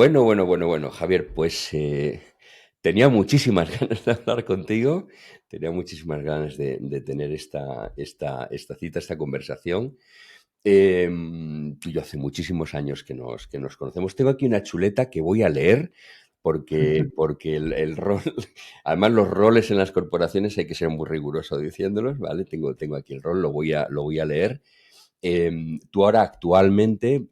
Bueno, Javier, pues tenía muchísimas ganas de hablar contigo, tenía muchísimas ganas de tener esta cita, esta conversación. Tú y yo hace muchísimos años que nos conocemos. Tengo aquí una chuleta que voy a leer porque el rol, además los roles en las corporaciones hay que ser muy riguroso diciéndolos, ¿vale? Tengo aquí el rol, lo voy a leer. Tú ahora actualmente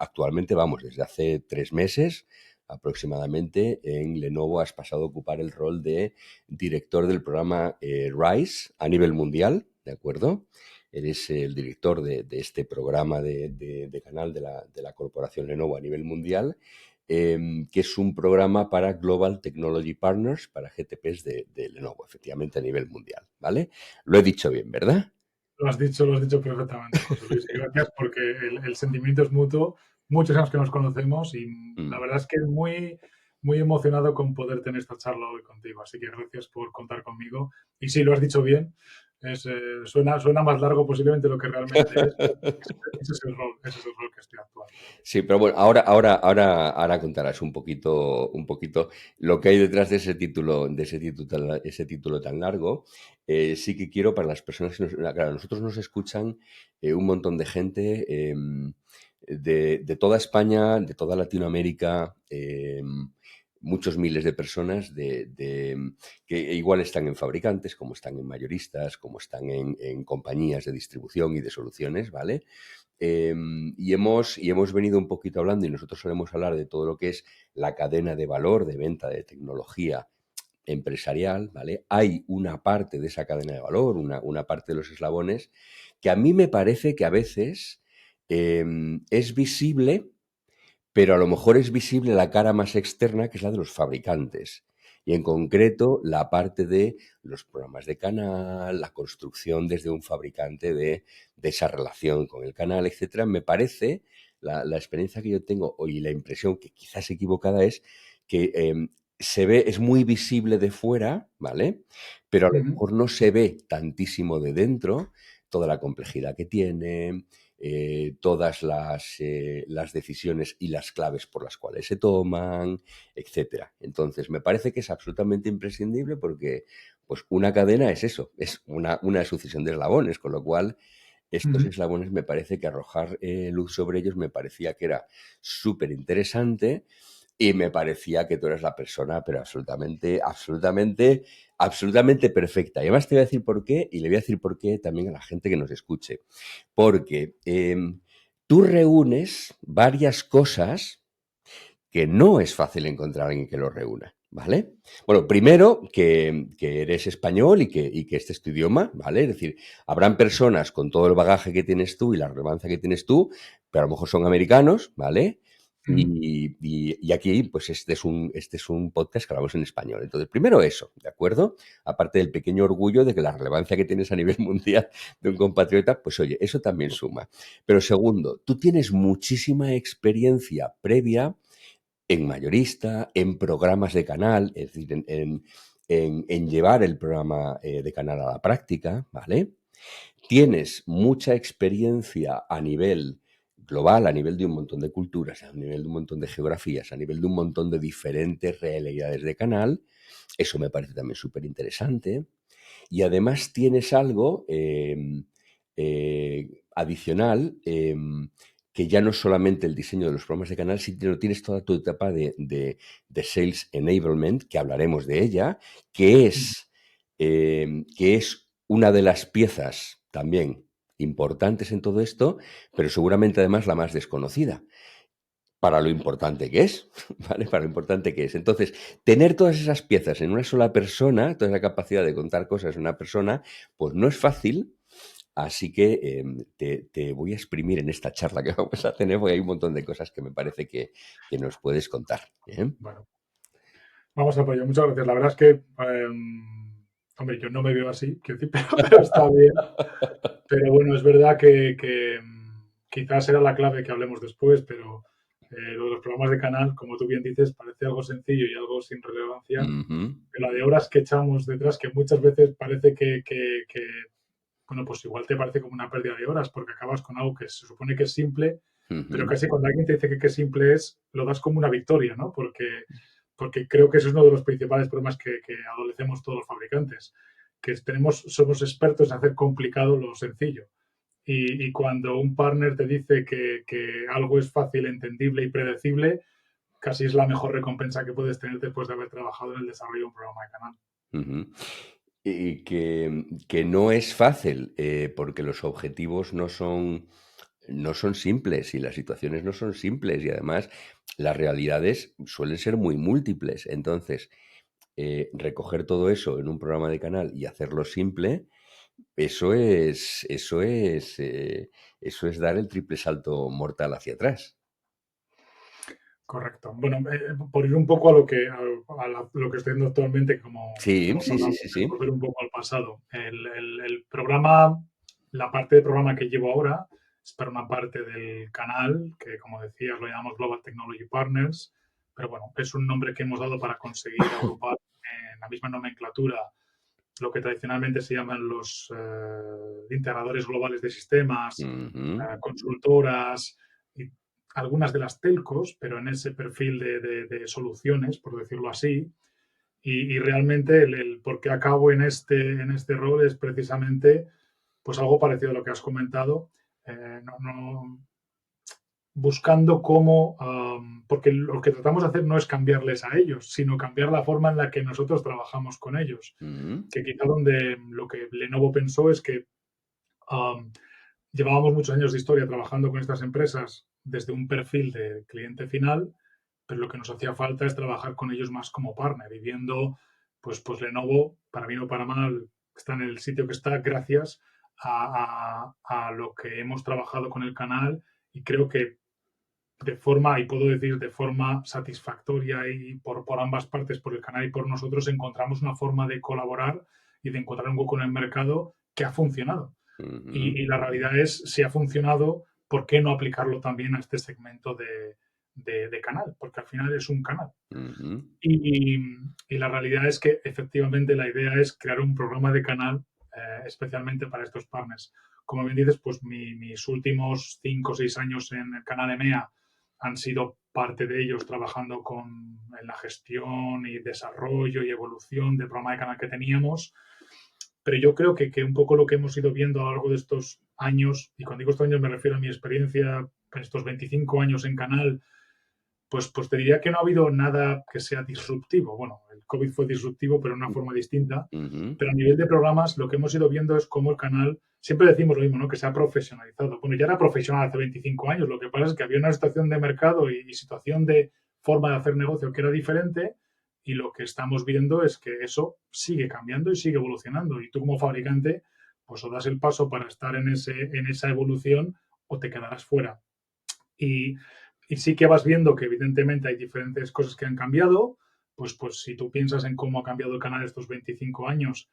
vamos, desde hace 3 meses aproximadamente en Lenovo has pasado a ocupar el rol de director del programa RISE a nivel mundial, ¿de acuerdo? Eres el director de este programa de canal de la corporación Lenovo a nivel mundial, que es un programa para Global Technology Partners, para GTPs de Lenovo, efectivamente a nivel mundial, ¿vale? Lo he dicho bien, ¿verdad? Lo has dicho perfectamente, José Luis. Y gracias porque el sentimiento es mutuo. Muchos años que nos conocemos y la Mm. verdad es que muy, muy emocionado con poder tener esta charla hoy contigo. Así que gracias por contar conmigo. Y sí, lo has dicho bien. Suena más largo posiblemente de lo que realmente es, pero ese es el rol que estoy actuando. Sí, pero bueno, ahora contarás un poquito lo que hay detrás de ese título tan largo. Sí que quiero para las personas claro, nosotros nos escuchan un montón de gente de toda España, de toda Latinoamérica, muchos miles de personas que igual están en fabricantes, como están en mayoristas, como están en compañías de distribución y de soluciones, ¿vale? Y hemos venido un poquito hablando, y nosotros solemos hablar de todo lo que es la cadena de valor de venta de tecnología empresarial, ¿vale? Hay una parte de esa cadena de valor, una parte de los eslabones, que a mí me parece que a veces eh, es visible, pero a lo mejor es visible la cara más externa, que es la de los fabricantes. Y en concreto, la parte de los programas de canal, la construcción desde un fabricante de esa relación con el canal, etcétera. Me parece, la experiencia que yo tengo y la impresión que quizás equivocada es que se ve, es muy visible de fuera, ¿vale? Pero a lo Ujú, mejor no se ve tantísimo de dentro toda la complejidad que tiene, todas las decisiones y las claves por las cuales se toman, etcétera. Entonces, me parece que es absolutamente imprescindible porque pues, una cadena es eso, es una sucesión de eslabones, con lo cual estos ujú. eslabones me parece que arrojar luz sobre ellos me parecía que era súper interesante y me parecía que tú eres la persona, pero absolutamente perfecta. Y además te voy a decir por qué, y le voy a decir por qué también a la gente que nos escuche. Porque tú reúnes varias cosas que no es fácil encontrar a alguien que lo reúna, ¿vale? Bueno, primero que eres español y que este es tu idioma, ¿vale? Es decir, habrán personas con todo el bagaje que tienes tú y la relevancia que tienes tú, pero a lo mejor son americanos, ¿vale? Ujú, Y aquí, pues este es un podcast que hablamos en español. Entonces, primero eso, ¿de acuerdo? Aparte del pequeño orgullo de que la relevancia que tienes a nivel mundial de un compatriota, pues oye, eso también suma. Pero segundo, tú tienes muchísima experiencia previa en mayorista, en programas de canal, es decir, en llevar el programa de canal a la práctica, ¿vale? Tienes mucha experiencia a nivel global, a nivel de un montón de culturas, a nivel de un montón de geografías, a nivel de un montón de diferentes realidades de canal. Eso me parece también súper interesante. Y además tienes algo adicional, que ya no es solamente el diseño de los programas de canal, sino tienes toda tu etapa de Sales Enablement, que hablaremos de ella, que ujú. es, que es una de las piezas también importantes en todo esto, pero seguramente además la más desconocida para lo importante que es, ¿vale? Para lo importante que es. Entonces, tener todas esas piezas en una sola persona, toda esa capacidad de contar cosas en una persona, pues no es fácil. Así que te voy a exprimir en esta charla que vamos a tener, porque hay un montón de cosas que me parece que nos puedes contar. ¿Eh? Bueno, vamos a por ello. Muchas gracias. La verdad es que, hombre, yo no me veo así, quiero decir, pero está bien. Pero bueno, es verdad que quizás era la clave que hablemos después, pero lo de los programas de canal, como tú bien dices, parece algo sencillo y algo sin relevancia, Ujú, pero la de horas que echamos detrás, que muchas veces parece bueno, pues igual te parece como una pérdida de horas, porque acabas con algo que se supone que es simple Pero Ujú, casi cuando alguien te dice que qué simple es, lo das como una victoria, ¿no? Porque creo que eso es uno de los principales problemas que adolecemos todos los fabricantes, que somos expertos en hacer complicado lo sencillo. Y cuando un partner te dice que algo es fácil, entendible y predecible, casi es la mejor recompensa que puedes tener después de haber trabajado en el desarrollo de un programa de canal. ujú. Y que no es fácil, porque los objetivos no son simples y las situaciones no son simples y además las realidades suelen ser muy múltiples. Entonces, recoger todo eso en un programa de canal y hacerlo simple, eso es dar el triple salto mortal hacia atrás. Correcto. Bueno, por ir un poco a lo que estoy haciendo actualmente, como Sí, hemos sí, sí, hablado, sí, es sí. volver un poco al pasado. El programa, la parte de programa que llevo ahora es para una parte del canal, que como decías lo llamamos Global Technology Partners, pero bueno, es un nombre que hemos dado para conseguir agrupar en la misma nomenclatura lo que tradicionalmente se llaman los integradores globales de sistemas, Ujú, consultoras y algunas de las telcos, pero en ese perfil de soluciones, por decirlo así. Y realmente el por qué acabo en este rol es precisamente pues algo parecido a lo que has comentado. Buscando cómo, porque lo que tratamos de hacer no es cambiarles a ellos, sino cambiar la forma en la que nosotros trabajamos con ellos. ujú, Que quizá donde lo que Lenovo pensó es que um, llevábamos muchos años de historia trabajando con estas empresas desde un perfil de cliente final, pero lo que nos hacía falta es trabajar con ellos más como partner y viendo, pues Lenovo, para bien o para mal, está en el sitio que está gracias a lo que hemos trabajado con el canal y creo que de forma, y puedo decir de forma satisfactoria y por ambas partes, por el canal y por nosotros, encontramos una forma de colaborar y de encontrar un hueco en el mercado que ha funcionado. ujú, Y la realidad es, si ha funcionado, ¿por qué no aplicarlo también a este segmento de canal? Porque al final es un canal. ujú, Y, y la realidad es que efectivamente la idea es crear un programa de canal especialmente para estos partners. Como bien dices, pues mis últimos 5 o 6 años en el canal EMEA han sido parte de ellos trabajando en la gestión y desarrollo y evolución del programa de canal que teníamos. Pero yo creo que un poco lo que hemos ido viendo a lo largo de estos años, y cuando digo estos años me refiero a mi experiencia en estos 25 años en canal, pues te diría que no ha habido nada que sea disruptivo. Bueno, el COVID fue disruptivo, pero de una forma distinta. ujú, Pero a nivel de programas, lo que hemos ido viendo es cómo el canal, siempre decimos lo mismo, ¿no? Que se ha profesionalizado. Bueno, ya era profesional hace 25 años, lo que pasa es que había una situación de mercado y situación de forma de hacer negocio que era diferente y lo que estamos viendo es que eso sigue cambiando y sigue evolucionando. Y tú como fabricante, pues o das el paso para estar en esa evolución o te quedarás fuera. Y, y sí que vas viendo que evidentemente hay diferentes cosas que han cambiado, pues si tú piensas en cómo ha cambiado el canal estos 25 años,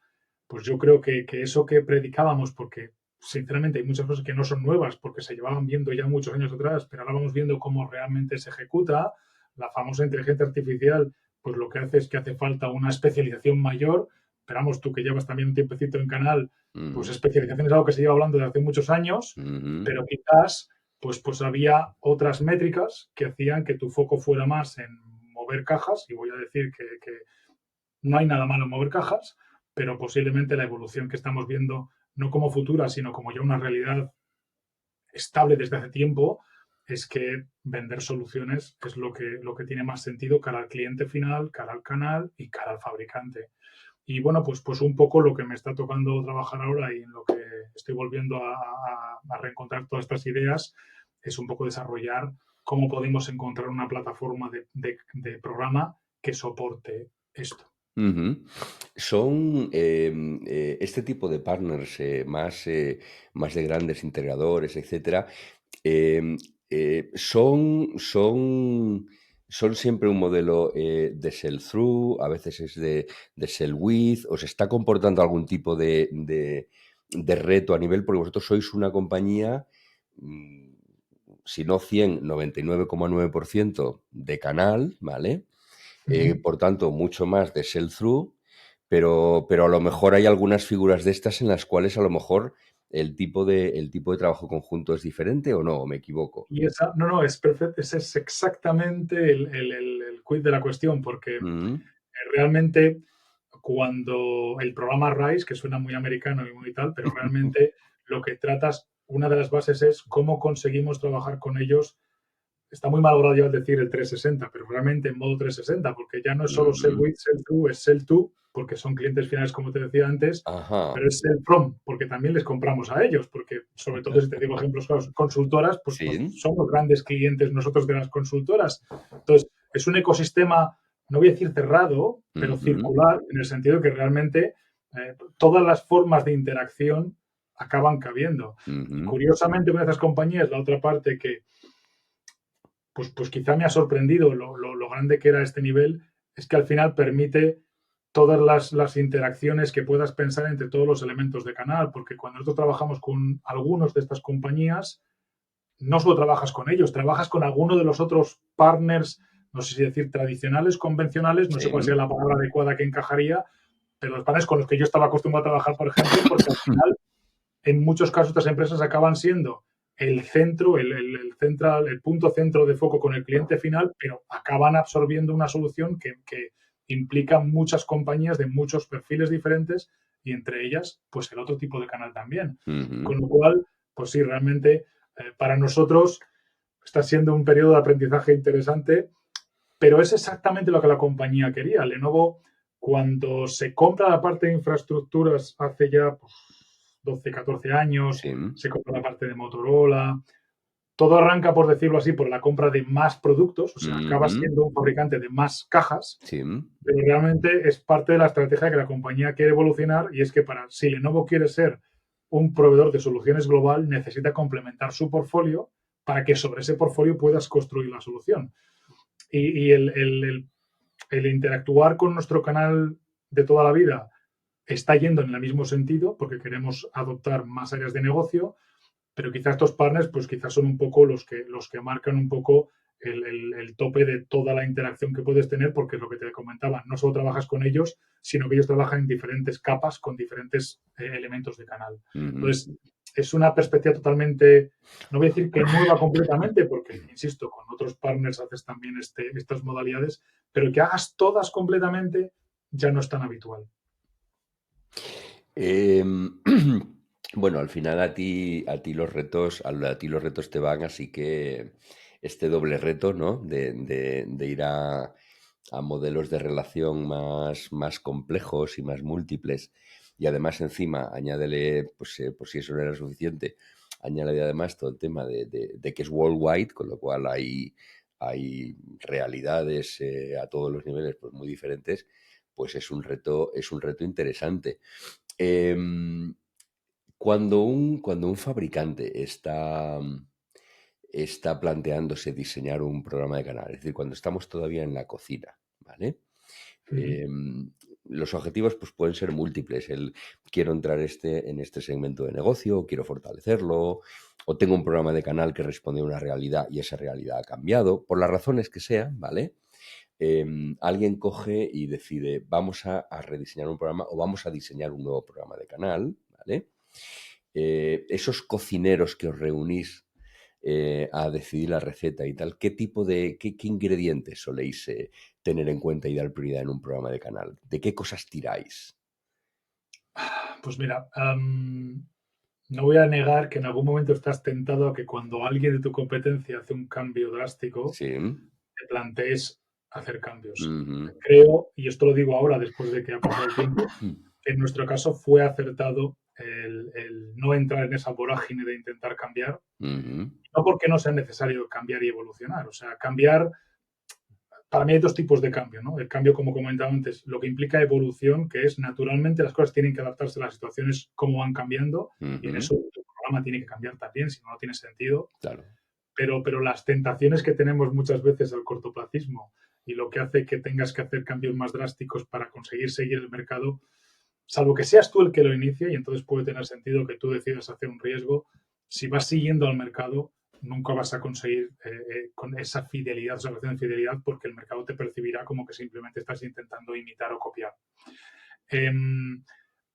pues yo creo que eso que predicábamos, porque sinceramente hay muchas cosas que no son nuevas, porque se llevaban viendo ya muchos años atrás, pero ahora vamos viendo cómo realmente se ejecuta, la famosa inteligencia artificial, pues lo que hace es que hace falta una especialización mayor, pero vamos, tú que llevas también un tiempecito en canal, pues ujú, especialización es algo que se lleva hablando desde hace muchos años, ujú, pero quizás pues había otras métricas que hacían que tu foco fuera más en mover cajas, y voy a decir que no hay nada malo en mover cajas, pero posiblemente la evolución que estamos viendo, no como futura, sino como ya una realidad estable desde hace tiempo, es que vender soluciones es lo que tiene más sentido cara al cliente final, cara al canal y cara al fabricante. Y bueno, pues un poco lo que me está tocando trabajar ahora y en lo que estoy volviendo a reencontrar todas estas ideas es un poco desarrollar cómo podemos encontrar una plataforma de programa que soporte esto. ujú. Son este tipo de partners más de grandes integradores, etcétera, em, son siempre un modelo de sell-through, a veces es de sell-with, ¿os está comportando algún tipo de reto a nivel? Porque vosotros sois una compañía, mm, si no 100, 99,9% de canal, ¿vale? Uh -huh. Por tanto, mucho más de sell-through, pero a lo mejor hay algunas figuras de estas en las cuales a lo mejor el tipo de trabajo conjunto es diferente o no, o me equivoco. Y esa, no, no, es perfecto, ese es exactamente el quid de la cuestión, porque Mm, realmente cuando el programa RISE, que suena muy americano y muy tal, pero realmente lo que tratas, una de las bases es cómo conseguimos trabajar con ellos. Está muy mal ya decir el 360, pero realmente en modo 360, porque ya no es solo sell ujú. with, sell through, es sell to, porque son clientes finales, como te decía antes, Ajá, pero es sell from, porque también les compramos a ellos, porque sobre todo si te digo ejemplos, claro, consultoras, pues sí. somos grandes clientes nosotros de las consultoras. Entonces, es un ecosistema, no voy a decir cerrado, pero Ujú, circular, en el sentido de que realmente todas las formas de interacción acaban cabiendo. Y ujú, curiosamente, con esas compañías, la otra parte que pues quizá me ha sorprendido lo grande que era este nivel, es que al final permite todas las interacciones que puedas pensar entre todos los elementos de canal, porque cuando nosotros trabajamos con algunos de estas compañías, no solo trabajas con ellos, trabajas con alguno de los otros partners, no sé si decir tradicionales, convencionales, no sé sí. cuál sería la palabra adecuada que encajaría, pero los partners con los que yo estaba acostumbrado a trabajar, por ejemplo, porque al final en muchos casos estas empresas acaban siendo el centro, central, el punto centro de foco con el cliente final, pero acaban absorbiendo una solución que implica muchas compañías de muchos perfiles diferentes y entre ellas, pues el otro tipo de canal también. Ujú, Con lo cual, pues sí, realmente para nosotros está siendo un periodo de aprendizaje interesante, pero es exactamente lo que la compañía quería. Lenovo, cuando se compra la parte de infraestructuras hace ya pues, 12, 14 años, sí. se compra la parte de Motorola, todo arranca, por decirlo así, por la compra de más productos, o sea, acaba Ujú, siendo un fabricante de más cajas, sí. pero realmente es parte de la estrategia que la compañía quiere evolucionar y es que si Lenovo quiere ser un proveedor de soluciones global, necesita complementar su portfolio para que sobre ese portfolio puedas construir la solución. Y el interactuar con nuestro canal de toda la vida está yendo en el mismo sentido porque queremos adoptar más áreas de negocio, pero quizás estos partners, pues quizás son un poco los que marcan un poco el tope de toda la interacción que puedes tener, porque es lo que te comentaba, no solo trabajas con ellos, sino que ellos trabajan en diferentes capas con diferentes elementos de canal. Ujú. Entonces, es una perspectiva totalmente, no voy a decir que nueva completamente, porque, insisto, con otros partners haces también estas modalidades, pero que hagas todas completamente ya no es tan habitual. Em, bueno, al final a ti los retos te van, así que este doble reto, ¿no? De ir a modelos de relación más complejos y más múltiples. Y además encima añádele, pues por si eso no era suficiente, añádele además todo el tema de que es worldwide, con lo cual hay realidades a todos los niveles pues muy diferentes, pues es un reto interesante. Em, cuando un fabricante está planteándose diseñar un programa de canal, es decir, cuando estamos todavía en la cocina, ¿vale? Ujú. Em, los objetivos pues, pueden ser múltiples. Quiero entrar en este segmento de negocio, quiero fortalecerlo, o tengo un programa de canal que responde a una realidad y esa realidad ha cambiado, por las razones que sean, ¿vale? Alguien coge y decide, vamos a rediseñar un programa o vamos a diseñar un nuevo programa de canal, ¿vale? Esos cocineros que os reunís a decidir la receta y tal, qué ingredientes soléis tener en cuenta y dar prioridad en un programa de canal? ¿De qué cosas tiráis? Pues mira, no voy a negar que en algún momento estás tentado a que cuando alguien de tu competencia hace un cambio drástico, Sí. te plantees hacer cambios. Ujú. Creo, y esto lo digo ahora después de que ha pasado el tiempo, que en nuestro caso fue acertado el no entrar en esa vorágine de intentar cambiar, Ujú. no porque no sea necesario cambiar y evolucionar. O sea, cambiar, para mí hay dos tipos de cambio, ¿no? El cambio, como comentaba antes, lo que implica evolución, que es naturalmente las cosas tienen que adaptarse a las situaciones como van cambiando, y en Ujú. eso tu programa tiene que cambiar también, si no, no tiene sentido. Claro. Pero las tentaciones que tenemos muchas veces al cortoplacismo y lo que hace que tengas que hacer cambios más drásticos para conseguir seguir el mercado, salvo que seas tú el que lo inicie, y entonces puede tener sentido que tú decidas hacer un riesgo, si vas siguiendo al mercado, nunca vas a conseguir con esa fidelidad, esa relación de fidelidad, porque el mercado te percibirá como que simplemente estás intentando imitar o copiar. Eh,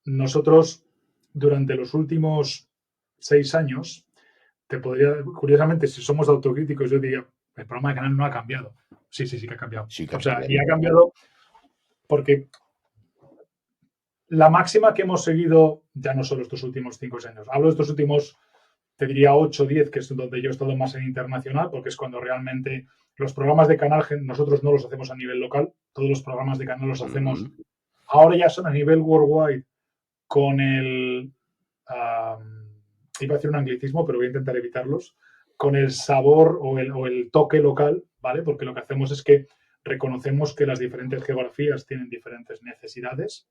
nosotros, durante los últimos 6 años, curiosamente, si somos autocríticos, yo diría, el programa de canal no ha cambiado. Sí, sí, sí que ha cambiado. Sí que O ha sea, y cambiado. ha cambiado porque la máxima que hemos seguido, ya no solo estos últimos 5 años, hablo de estos últimos, te diría 8 o 10, que es donde yo he estado más en internacional, porque es cuando realmente los programas de canal, nosotros no los hacemos a nivel local, todos los programas de canal los hacemos, ahora ya son a nivel worldwide, con el, iba a decir un anglicismo, pero voy a intentar evitarlos, con el sabor o el toque local, ¿vale? Porque lo que hacemos es que reconocemos que las diferentes geografías tienen diferentes necesidades,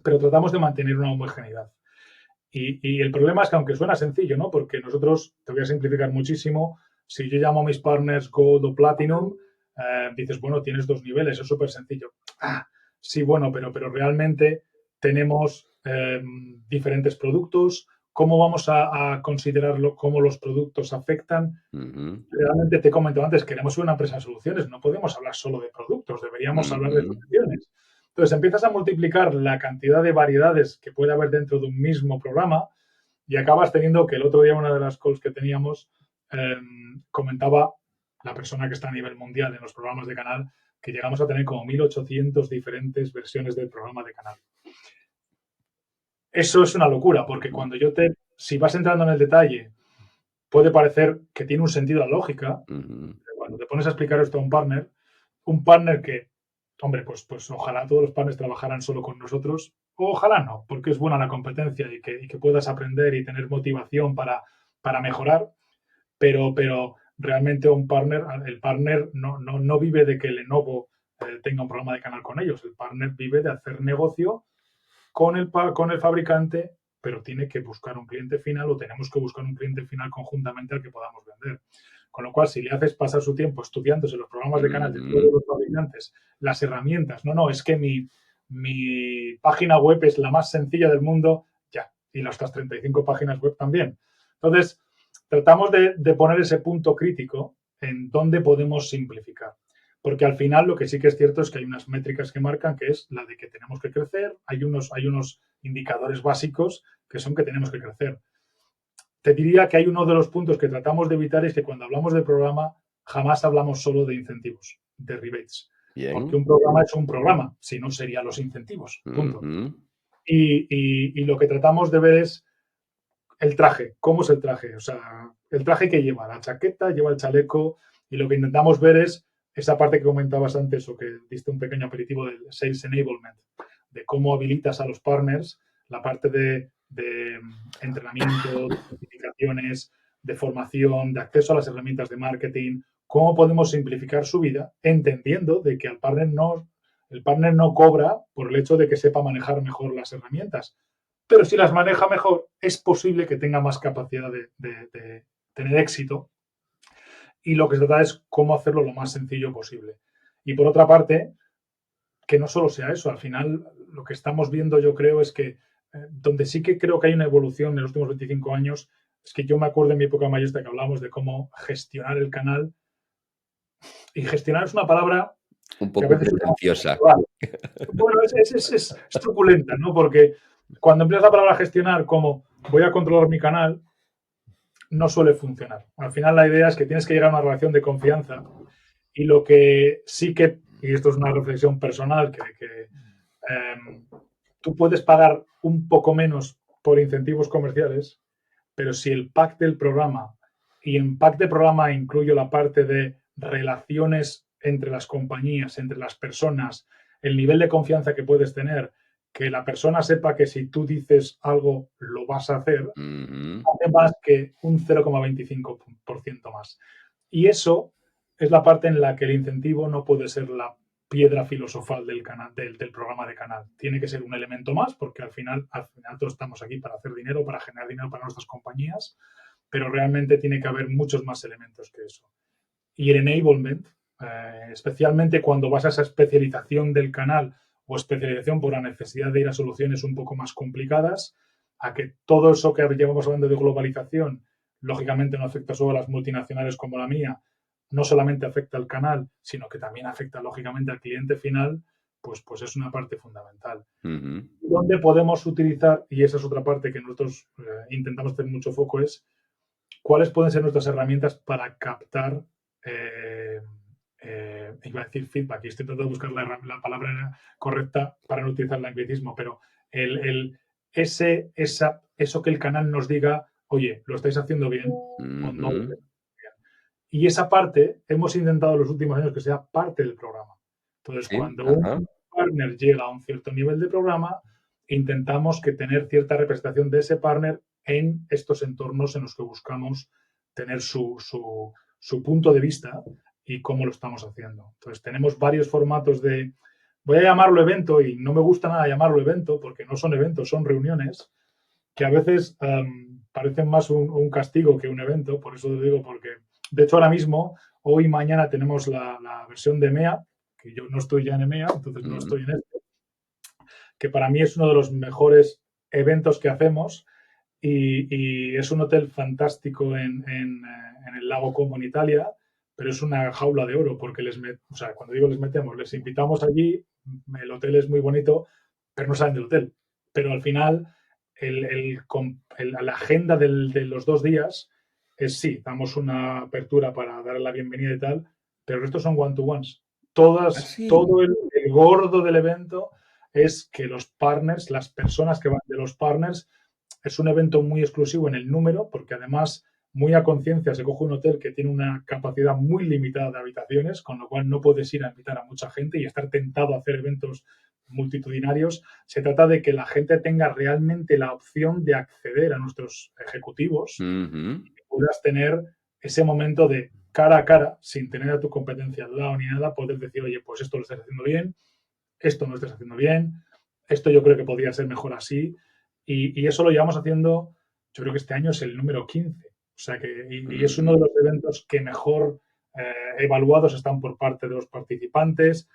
pero tratamos de mantener una homogeneidad. Y el problema es que aunque suena sencillo, ¿no? Porque nosotros, te voy a simplificar muchísimo, si yo llamo a mis partners Gold o Platinum, dices, bueno, tienes 2 niveles, es súper sencillo. Sí, bueno, pero realmente tenemos diferentes productos. ¿Cómo vamos a considerarlo, cómo los productos afectan? Realmente te comento antes, queremos ser una empresa de soluciones, no podemos hablar solo de productos, deberíamos hablar de soluciones. Entonces empiezas a multiplicar la cantidad de variedades que puede haber dentro de un mismo programa y acabas teniendo que el otro día una de las calls que teníamos comentaba la persona que está a nivel mundial en los programas de canal que llegamos a tener como 1.800 diferentes versiones del programa de canal. Eso es una locura, porque si vas entrando en el detalle, puede parecer que tiene un sentido la lógica, pero cuando te pones a explicar esto a un partner que, hombre, pues ojalá todos los partners trabajaran solo con nosotros, o ojalá no, porque es buena la competencia y que puedas aprender y tener motivación para mejorar, pero realmente el partner no vive de que Lenovo tenga un programa de canal con ellos, el partner vive de hacer negocio con el fabricante, pero tiene que buscar un cliente final o tenemos que buscar un cliente final conjuntamente al que podamos vender. Con lo cual, si le haces pasar su tiempo estudiándose los programas de canal de todos los fabricantes, las herramientas, es que mi página web es la más sencilla del mundo, ya, y las otras 35 páginas web también. Entonces, tratamos de poner ese punto crítico en dónde podemos simplificar. Porque al final lo que sí que es cierto es que hay unas métricas que marcan, que es la de que tenemos que crecer, hay unos indicadores básicos que son que tenemos que crecer. Te diría que hay uno de los puntos que tratamos de evitar es que cuando hablamos de programa jamás hablamos solo de incentivos, de rebates. Bien. Porque un programa es un programa, si no serían los incentivos, punto. Y lo que tratamos de ver es el traje, cómo es el traje, o sea, el traje que lleva, la chaqueta, lleva el chaleco, y lo que intentamos ver es esa parte que comentabas antes o que diste un pequeño aperitivo del Sales Enablement, de cómo habilitas a los partners, la parte de entrenamiento, de certificaciones, de formación, de acceso a las herramientas de marketing, cómo podemos simplificar su vida, entendiendo de que el partner no cobra por el hecho de que sepa manejar mejor las herramientas, pero si las maneja mejor, es posible que tenga más capacidad de tener éxito. Y lo que se trata es cómo hacerlo lo más sencillo posible. Y por otra parte, que no solo sea eso, al final lo que estamos viendo yo creo es que donde sí que creo que hay una evolución en los últimos 25 años, es que yo me acuerdo en mi época maestra que hablábamos de cómo gestionar el canal. Y gestionar es una palabra un que a poco veces pretenciosa. bueno, es truculenta, ¿no? Porque cuando empiezas la palabra gestionar como voy a controlar mi canal, no suele funcionar. Al final la idea es que tienes que llegar a una relación de confianza y lo que sí que, y esto es una reflexión personal, que tú puedes pagar un poco menos por incentivos comerciales, pero si el pack del programa, y en pack de programa incluyo la parte de relaciones entre las compañías, entre las personas, el nivel de confianza que puedes tener, que la persona sepa que si tú dices algo lo vas a hacer, hace más que un 0,25% más. Y eso es la parte en la que el incentivo no puede ser la piedra filosofal del canal, del programa de canal. Tiene que ser un elemento más, porque al final todos estamos aquí para hacer dinero, para generar dinero para nuestras compañías, pero realmente tiene que haber muchos más elementos que eso. Y el enablement, especialmente cuando vas a esa especialización del canal o especialización por la necesidad de ir a soluciones un poco más complicadas, a que todo eso que llevamos hablando de globalización, lógicamente no afecta solo a las multinacionales como la mía, no solamente afecta al canal, sino que también afecta lógicamente al cliente final, pues es una parte fundamental. Ujú. Donde podemos utilizar, y esa es otra parte que nosotros intentamos hacer mucho foco, es cuáles pueden ser nuestras herramientas para captar, iba a decir feedback, y estoy tratando de buscar la palabra correcta para no utilizar el anglicismo, pero eso que el canal nos diga, oye, lo estáis haciendo bien o no lo Ujú. estáis haciendo bien. Y esa parte hemos intentado en los últimos años que sea parte del programa. Entonces, Sí, cuando un ajá. partner llega a un cierto nivel de programa, intentamos que tener cierta representación de ese partner en estos entornos en los que buscamos tener su punto de vista y cómo lo estamos haciendo. Entonces, tenemos varios formatos de, voy a llamarlo evento, y no me gusta nada llamarlo evento porque no son eventos, son reuniones que a veces parecen más un castigo que un evento, por eso lo digo, porque de hecho ahora mismo, hoy y mañana tenemos la versión de EMEA, que yo no estoy ya en EMEA, entonces no Ujú. estoy en este, que para mí es uno de los mejores eventos que hacemos y es un hotel fantástico en el lago Como en Italia, pero es una jaula de oro porque o sea, cuando digo les metemos, les invitamos allí, el hotel es muy bonito, pero no salen del hotel. Pero al final, la agenda de los 2 días es sí, damos una apertura para dar la bienvenida y tal, pero el resto son one-to-ones. Ah, sí. Todo el gordo del evento es que los partners, las personas que van de los partners, es un evento muy exclusivo en el número, porque además, muy a conciencia, se coge un hotel que tiene una capacidad muy limitada de habitaciones, con lo cual no puedes ir a invitar a mucha gente y estar tentado a hacer eventos multitudinarios. Se trata de que la gente tenga realmente la opción de acceder a nuestros ejecutivos Ujú. y que puedas tener ese momento de cara a cara, sin tener a tu competencia al lado ni nada, poder decir, oye, pues esto lo estás haciendo bien, esto no lo estás haciendo bien, esto yo creo que podría ser mejor así. Y eso lo llevamos haciendo, yo creo que este año es el número 15. O sea que, y es uno Ujú. de los eventos que mejor evaluados están por parte de los participantes,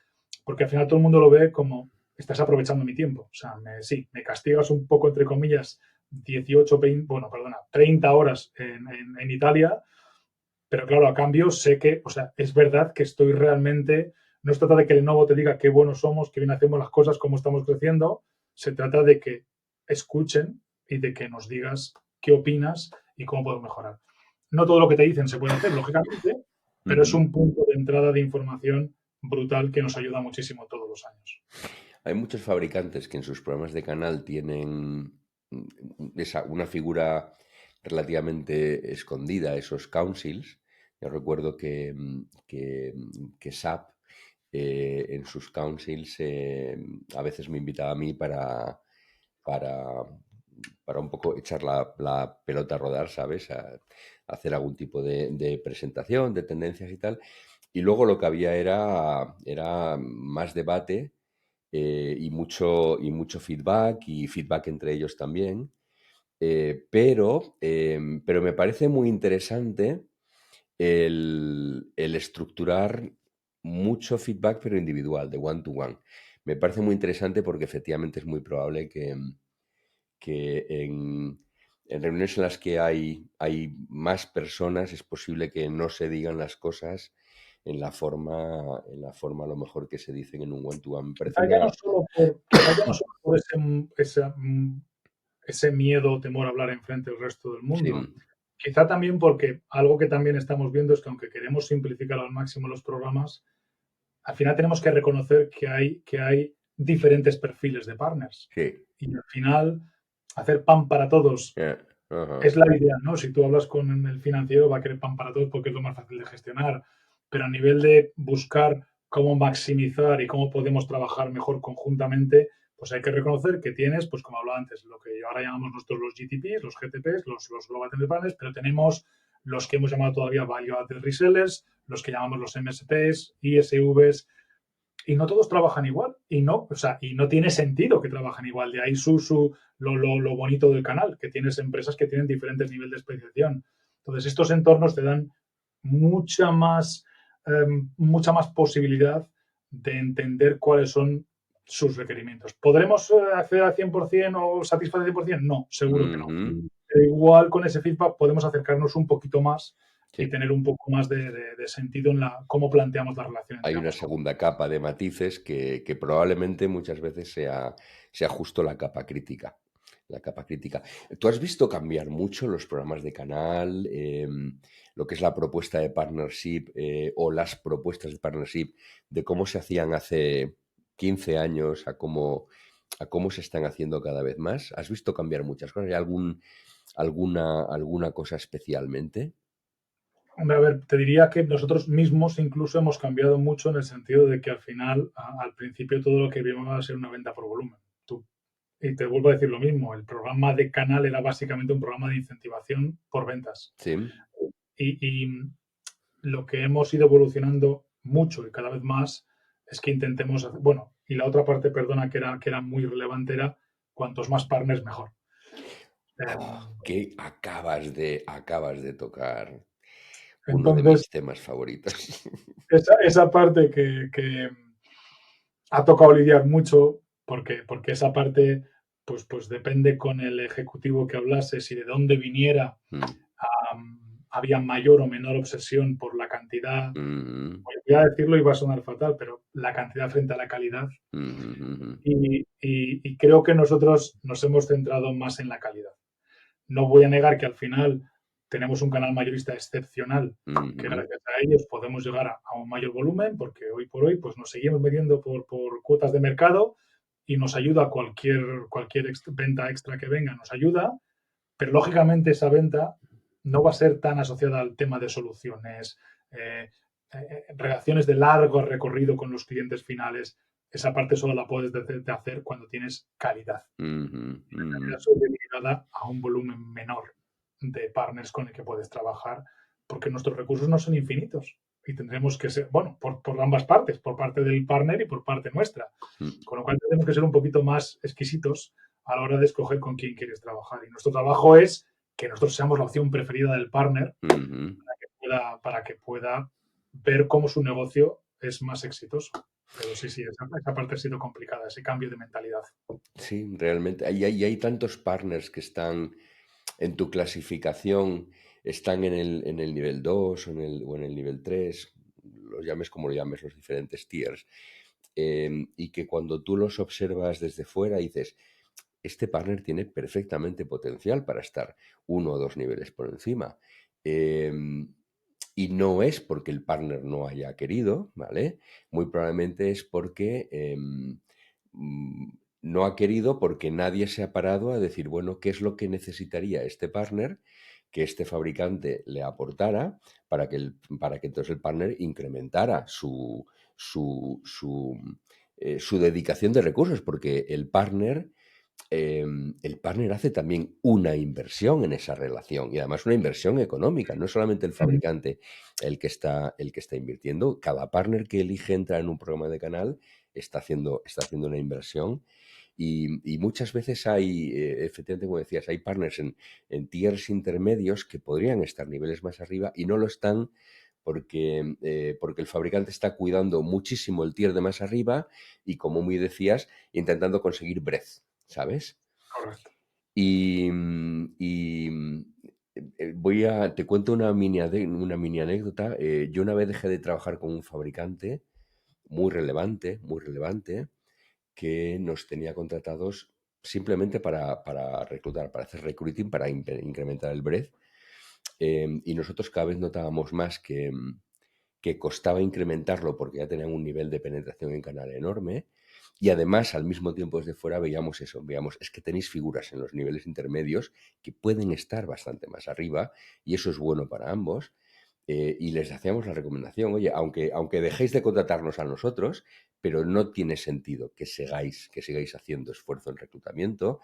porque al final todo el mundo lo ve como estás aprovechando mi tiempo. O sea, sí, me castigas un poco, entre comillas, 18, 20, bueno, perdona, 30 horas en Italia, pero claro, a cambio sé que, o sea, es verdad que estoy realmente, no se trata de que Lenovo te diga qué buenos somos, qué bien hacemos las cosas, cómo estamos creciendo, se trata de que escuchen y de que nos digas qué opinas y cómo podemos mejorar. No todo lo que te dicen se puede hacer, lógicamente, pero es Ujú. un punto de entrada de información brutal que nos ayuda muchísimo todos los años. Hay muchos fabricantes que en sus programas de canal tienen una figura relativamente escondida, esos councils. Yo recuerdo que SAP en sus councils a veces me invitaba a mí para, para un poco echar la pelota a rodar, ¿sabes? A hacer algún tipo de presentación, de tendencias y tal. Y luego lo que había era más debate y mucho feedback y feedback entre ellos también. Pero me parece muy interesante el estructurar mucho feedback, pero individual, de one to one. Me parece muy interesante porque efectivamente es muy probable que en reuniones en las que hay más personas es posible que no se digan las cosas en la forma a lo mejor que se dicen en un one to one. Me parece una... Quizá ya no solo por ese miedo o temor a hablar enfrente del resto del Sí, mundo. Quizá también porque algo que también estamos viendo es que aunque queremos simplificar al máximo los programas, al final tenemos que reconocer que hay diferentes perfiles de partners. sí. Y al final, hacer pan para todos Ajá. es la idea, ¿no? Si tú hablas con el financiero, va a querer pan para todos porque es lo más fácil de gestionar. Pero a nivel de buscar cómo maximizar y cómo podemos trabajar mejor conjuntamente, pues hay que reconocer que tienes, pues como hablaba antes, lo que ahora llamamos nosotros los GTPs, los GTPs, los Global Tender Partners, pero tenemos los que hemos llamado todavía Value Added Resellers, los que llamamos los MSPs, ISVs, y no todos trabajan igual y no, o sea, y no tiene sentido que trabajen igual. De ahí lo bonito del canal, que tienes empresas que tienen diferentes niveles de especialización. Entonces, estos entornos te dan mucha más, mucha más posibilidad de entender cuáles son sus requerimientos. ¿Podremos acceder al 100% o satisfacer al 100%? No, seguro que no. Ujú. Pero igual con ese feedback podemos acercarnos un poquito más y sí. tener un poco más de sentido en cómo planteamos la relación Hay entre una ambos. segunda capa de matices que probablemente muchas veces sea justo la capa crítica. La capa crítica. ¿Tú has visto cambiar mucho los programas de canal, lo que es la propuesta de partnership o las propuestas de partnership, de cómo se hacían hace 15 años a cómo se están haciendo cada vez más? ¿Has visto cambiar muchas cosas? ¿Hay alguna cosa especialmente? Hombre, a ver, te diría que nosotros mismos incluso hemos cambiado mucho en el sentido de que al final, al principio, todo lo que vimos va a ser una venta por volumen. Y te vuelvo a decir lo mismo, el programa de canal era básicamente un programa de incentivación por ventas. Sí. Y lo que hemos ido evolucionando mucho y cada vez más es que intentemos, bueno, y la otra parte, perdona, que era muy relevante era cuantos más partners mejor. Oh, Eh, que acabas de tocar uno de mis entonces, temas favoritos. esa parte que ha tocado lidiar mucho porque esa parte pues depende con el ejecutivo que hablases y de dónde viniera, Mm, había mayor o menor obsesión por la cantidad. mm, Voy a decirlo y va a sonar fatal, pero la cantidad frente a la calidad. mm, mm, Y creo que nosotros nos hemos centrado más en la calidad. No voy a negar que al final tenemos un canal mayorista excepcional, que mm, gracias a ellos podemos llegar a un mayor volumen, porque hoy por hoy pues nos seguimos midiendo por cuotas de mercado y nos ayuda cualquier venta extra que venga, nos ayuda, pero lógicamente esa venta no va a ser tan asociada al tema de soluciones, relaciones de largo recorrido con los clientes finales. Esa parte solo la puedes de hacer cuando tienes calidad. mm, La mm, calidad ligada a un volumen menor de partners con el que puedes trabajar, porque nuestros recursos no son infinitos y tendremos que ser, bueno, por ambas partes, por parte del partner y por parte nuestra. mm, Con lo cual tenemos que ser un poquito más exquisitos a la hora de escoger con quién quieres trabajar. Y nuestro trabajo es que nosotros seamos la opción preferida del partner mm. para que pueda ver cómo su negocio es más exitoso. Pero sí, esa parte ha sido complicada, ese cambio de mentalidad. Sí, realmente. Hay tantos partners que están en tu clasificación, están en el nivel 2 o en el nivel 3, los llames como lo llames, los diferentes tiers, y que cuando tú los observas desde fuera dices, este partner tiene perfectamente potencial para estar 1 o 2 niveles por encima. Em, y no es porque el partner no haya querido, ¿vale? Muy probablemente es porque mm, no ha querido porque nadie se ha parado a decir, bueno, ¿qué es lo que necesitaría este partner que este fabricante le aportara para que entonces el partner incrementara su dedicación de recursos? Porque el partner hace también una inversión en esa relación y además una inversión económica, no es solamente el fabricante el que está invirtiendo, cada partner que elige entrar en un programa de canal está haciendo una inversión y muchas veces hay, efectivamente, como decías, hay partners en tiers intermedios que podrían estar niveles más arriba y no lo están porque el fabricante está cuidando muchísimo el tier de más arriba y, como muy decías, intentando conseguir breadth, ¿sabes? Correcto. Te cuento una mini anécdota. Yo una vez dejé de trabajar con un fabricante muy relevante, que nos tenía contratados simplemente para reclutar, para hacer recruiting, para incrementar el breadth. Y nosotros cada vez notábamos más que costaba incrementarlo porque ya tenían un nivel de penetración en canal enorme. Y además, al mismo tiempo desde fuera veíamos eso, veíamos, es que tenéis figuras en los niveles intermedios que pueden estar bastante más arriba y eso es bueno para ambos. Y les hacíamos la recomendación, oye, aunque dejéis de contratarnos a nosotros, pero no tiene sentido que sigáis haciendo esfuerzo en reclutamiento,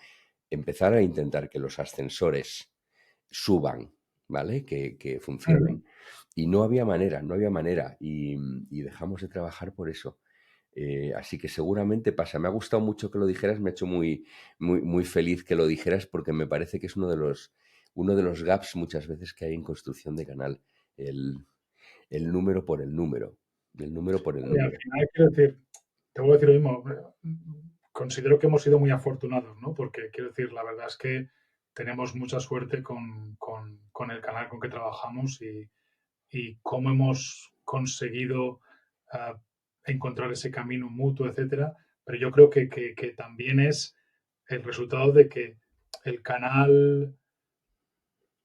empezar a intentar que los ascensores suban, ¿vale? Que Ujú. funcionen. Y no había manera, no había manera. Y dejamos de trabajar por eso. Así que seguramente pasa. Me ha gustado mucho que lo dijeras, me ha hecho muy, muy, muy feliz que lo dijeras porque me parece que es uno de los gaps muchas veces que hay en construcción de canal. El, el número por el número. El número por el Y al número. final, quiero decir, te voy a decir lo mismo. Considero que hemos sido muy afortunados, ¿no? Porque quiero decir, la verdad es que tenemos mucha suerte con el canal con que trabajamos y y cómo hemos conseguido uh, encontrar ese camino mutuo, etcétera. Pero yo creo que también es el resultado de que el canal,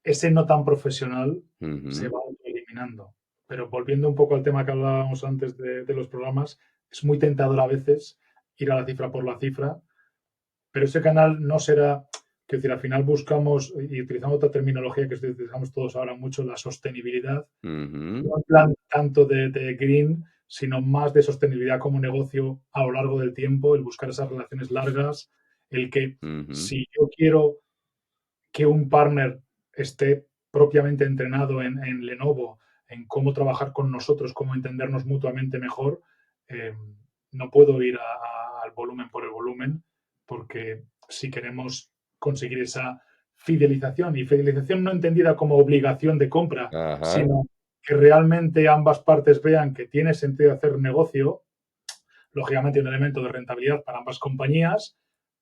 ese no tan profesional, se Ujú, va eliminando. Pero volviendo un poco al tema que hablábamos antes de los programas, es muy tentador a veces ir a la cifra por la cifra, pero ese canal no será, que decir, al final buscamos, y utilizamos otra terminología que utilizamos todos ahora mucho, la sostenibilidad, ujú, no en plan tanto de green, sino más de sostenibilidad como negocio a lo largo del tiempo, el buscar esas relaciones largas, el que ujú, si yo quiero que un partner esté propiamente entrenado en Lenovo, en cómo trabajar con nosotros, cómo entendernos mutuamente mejor, eh, no puedo ir al volumen por el volumen, porque si queremos conseguir esa fidelización, y fidelización no entendida como obligación de compra, ajá, sino que realmente ambas partes vean que tiene sentido hacer negocio, lógicamente un elemento de rentabilidad para ambas compañías,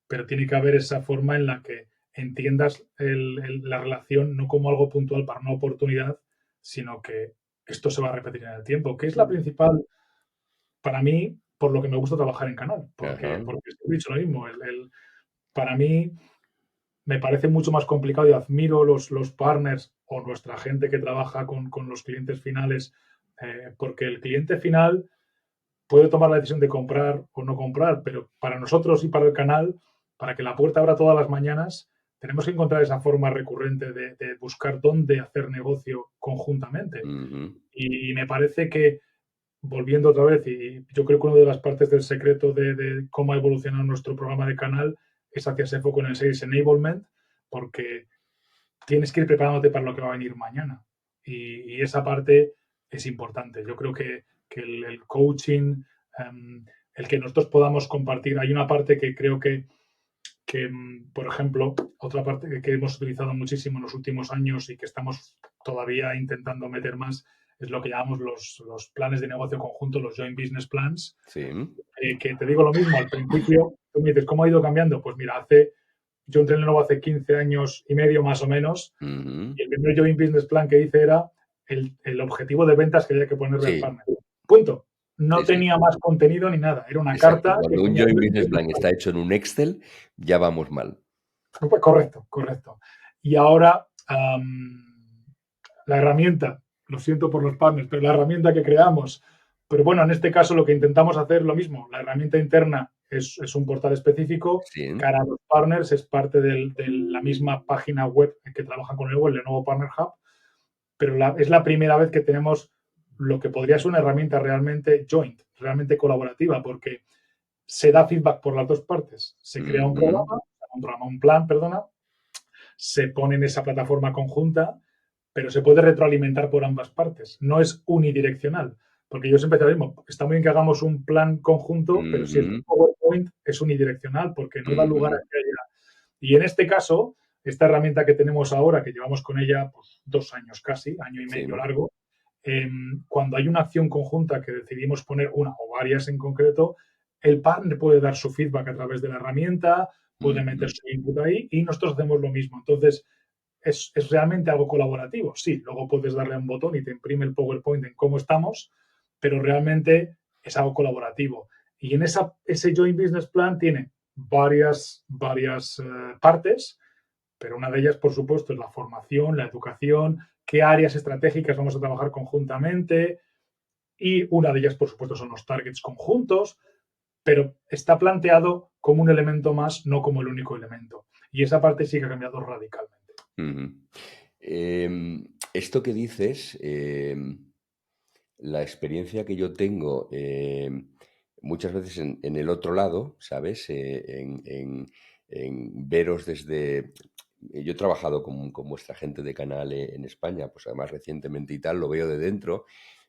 pero tiene que haber esa forma en la que entiendas la relación no como algo puntual para una oportunidad, sino que esto se va a repetir en el tiempo, que es la principal, para mí, por lo que me gusta trabajar en Canal, ajá, porque he dicho lo mismo, para mí me parece mucho más complicado y admiro los partners o nuestra gente que trabaja con los clientes finales, porque el cliente final puede tomar la decisión de comprar o no comprar, pero para nosotros y para el canal, para que la puerta abra todas las mañanas, tenemos que encontrar esa forma recurrente de buscar dónde hacer negocio conjuntamente. ujú, Y me parece que, volviendo otra vez, y yo creo que una de las partes del secreto de cómo ha evolucionado nuestro programa de canal es hacia ese foco en el Sales Enablement, porque tienes que ir preparándote para lo que va a venir mañana. Y esa parte es importante. Yo creo que el coaching, el que nosotros podamos compartir, hay una parte que creo que, por ejemplo, otra parte que hemos utilizado muchísimo en los últimos años y que estamos todavía intentando meter más, es lo que llamamos los planes de negocio conjunto, los joint business plans, sí, que te digo lo mismo, al principio tú me dices, ¿cómo ha ido cambiando? Pues mira, yo entré en Lenovo hace 15 años y medio más o menos, ujú, y el primer Joint Business Plan que hice era el objetivo de ventas que había que ponerle al sí, partner. Punto. sí, No sí, tenía más contenido ni nada. Era una exacto. carta que Cuando un tenía joint un business plan está hecho en un Excel, ya vamos mal. correcto, correcto. Y ahora la herramienta, lo siento por los partners, pero la herramienta que creamos, pero bueno, en este caso lo que intentamos hacer lo mismo. La herramienta interna es un portal específico, Sí, cara a los partners es parte de la misma página web que trabaja con el Lenovo Partner Hub, pero es la primera vez que tenemos lo que podría ser una herramienta realmente joint, realmente colaborativa, porque se da feedback por las dos partes. Se crea ujú, un plan, perdona, se pone en esa plataforma conjunta, pero se puede retroalimentar por ambas partes. No es unidireccional, porque yo siempre digo lo mismo, está muy bien que hagamos un plan conjunto, pero si es un ujú, PowerPoint es unidireccional, porque no da lugar a ujú, que haya. Y en este caso, esta herramienta que tenemos ahora, que llevamos con ella pues, 2 años casi, año y sí, medio largo, cuando hay una acción conjunta que decidimos poner una o varias en concreto, el partner puede dar su feedback a través de la herramienta, puede meter ujú, su input ahí y nosotros hacemos lo mismo. Entonces, es realmente algo colaborativo. Sí, luego puedes darle a un botón y te imprime el PowerPoint en cómo estamos, pero realmente es algo colaborativo. Y en ese Joint Business Plan tiene varias partes, pero una de ellas, por supuesto, es la formación, la educación, qué áreas estratégicas vamos a trabajar conjuntamente, y una de ellas, por supuesto, son los targets conjuntos, pero está planteado como un elemento más, no como el único elemento. Y esa parte sí que ha cambiado radicalmente. ujú. Esto que dices, la experiencia que yo tengo muchas veces en el otro lado, ¿sabes? En veros desde... Yo he trabajado con vuestra gente de canal en España, pues además recientemente y tal, lo veo de dentro,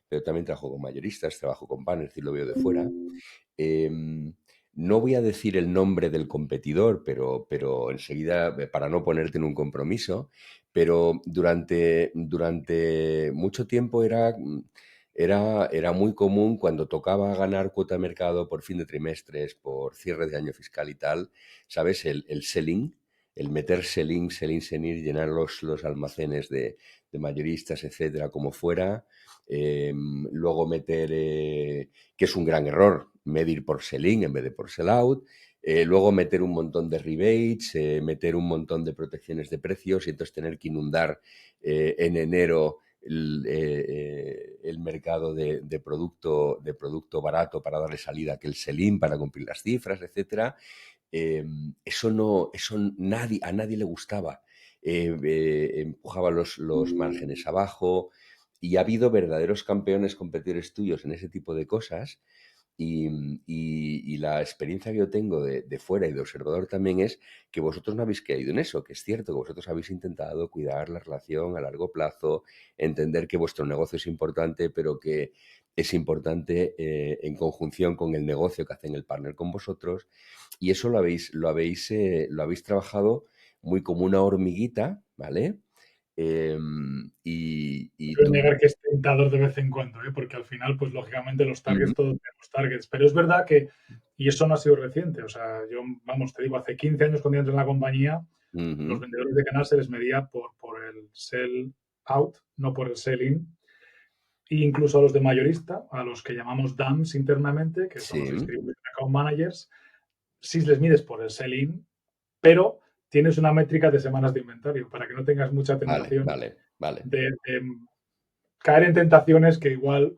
pero también trabajo con mayoristas, trabajo con partners y lo veo de fuera. No voy a decir el nombre del competidor, pero enseguida, para no ponerte en un compromiso, pero durante mucho tiempo era muy común cuando tocaba ganar cuota de mercado por fin de trimestres, por cierre de año fiscal y tal, ¿sabes? El selling, el meter sell-in, llenar los almacenes de mayoristas, etcétera, como fuera. Luego meter, que es un gran error, medir por sell-in en vez de por sell-out. Luego meter un montón de rebates, meter un montón de protecciones de precios y entonces tener que inundar en enero el mercado de producto barato para darle salida a aquel sell-in, para cumplir las cifras, etcétera. A nadie le gustaba. Empujaba los márgenes abajo y ha habido verdaderos campeones competidores tuyos en ese tipo de cosas y la experiencia que yo tengo de fuera y de observador también es que vosotros no habéis caído en eso, que es cierto que vosotros habéis intentado cuidar la relación a largo plazo, entender que vuestro negocio es importante, pero que es importante en conjunción con el negocio que hacen el partner con vosotros. Y eso lo habéis trabajado muy como una hormiguita, ¿vale? Y Quiero tú... negar que es tentador de vez en cuando, ¿eh? Porque al final, pues lógicamente los Ujú, targets, todos tenemos targets. Pero es verdad que, y eso no ha sido reciente, o sea, yo, vamos, te digo, hace 15 años cuando yo entré en la compañía, los ujú, vendedores de canal se les medía por el sell out, no por el sell in. E incluso a los de mayorista, a los que llamamos DAMs internamente, que son los sí, Distribution Account Managers, sí les mides por el sell in, pero tienes una métrica de semanas de inventario para que no tengas mucha vale, tentación vale, vale. de caer en tentaciones que igual,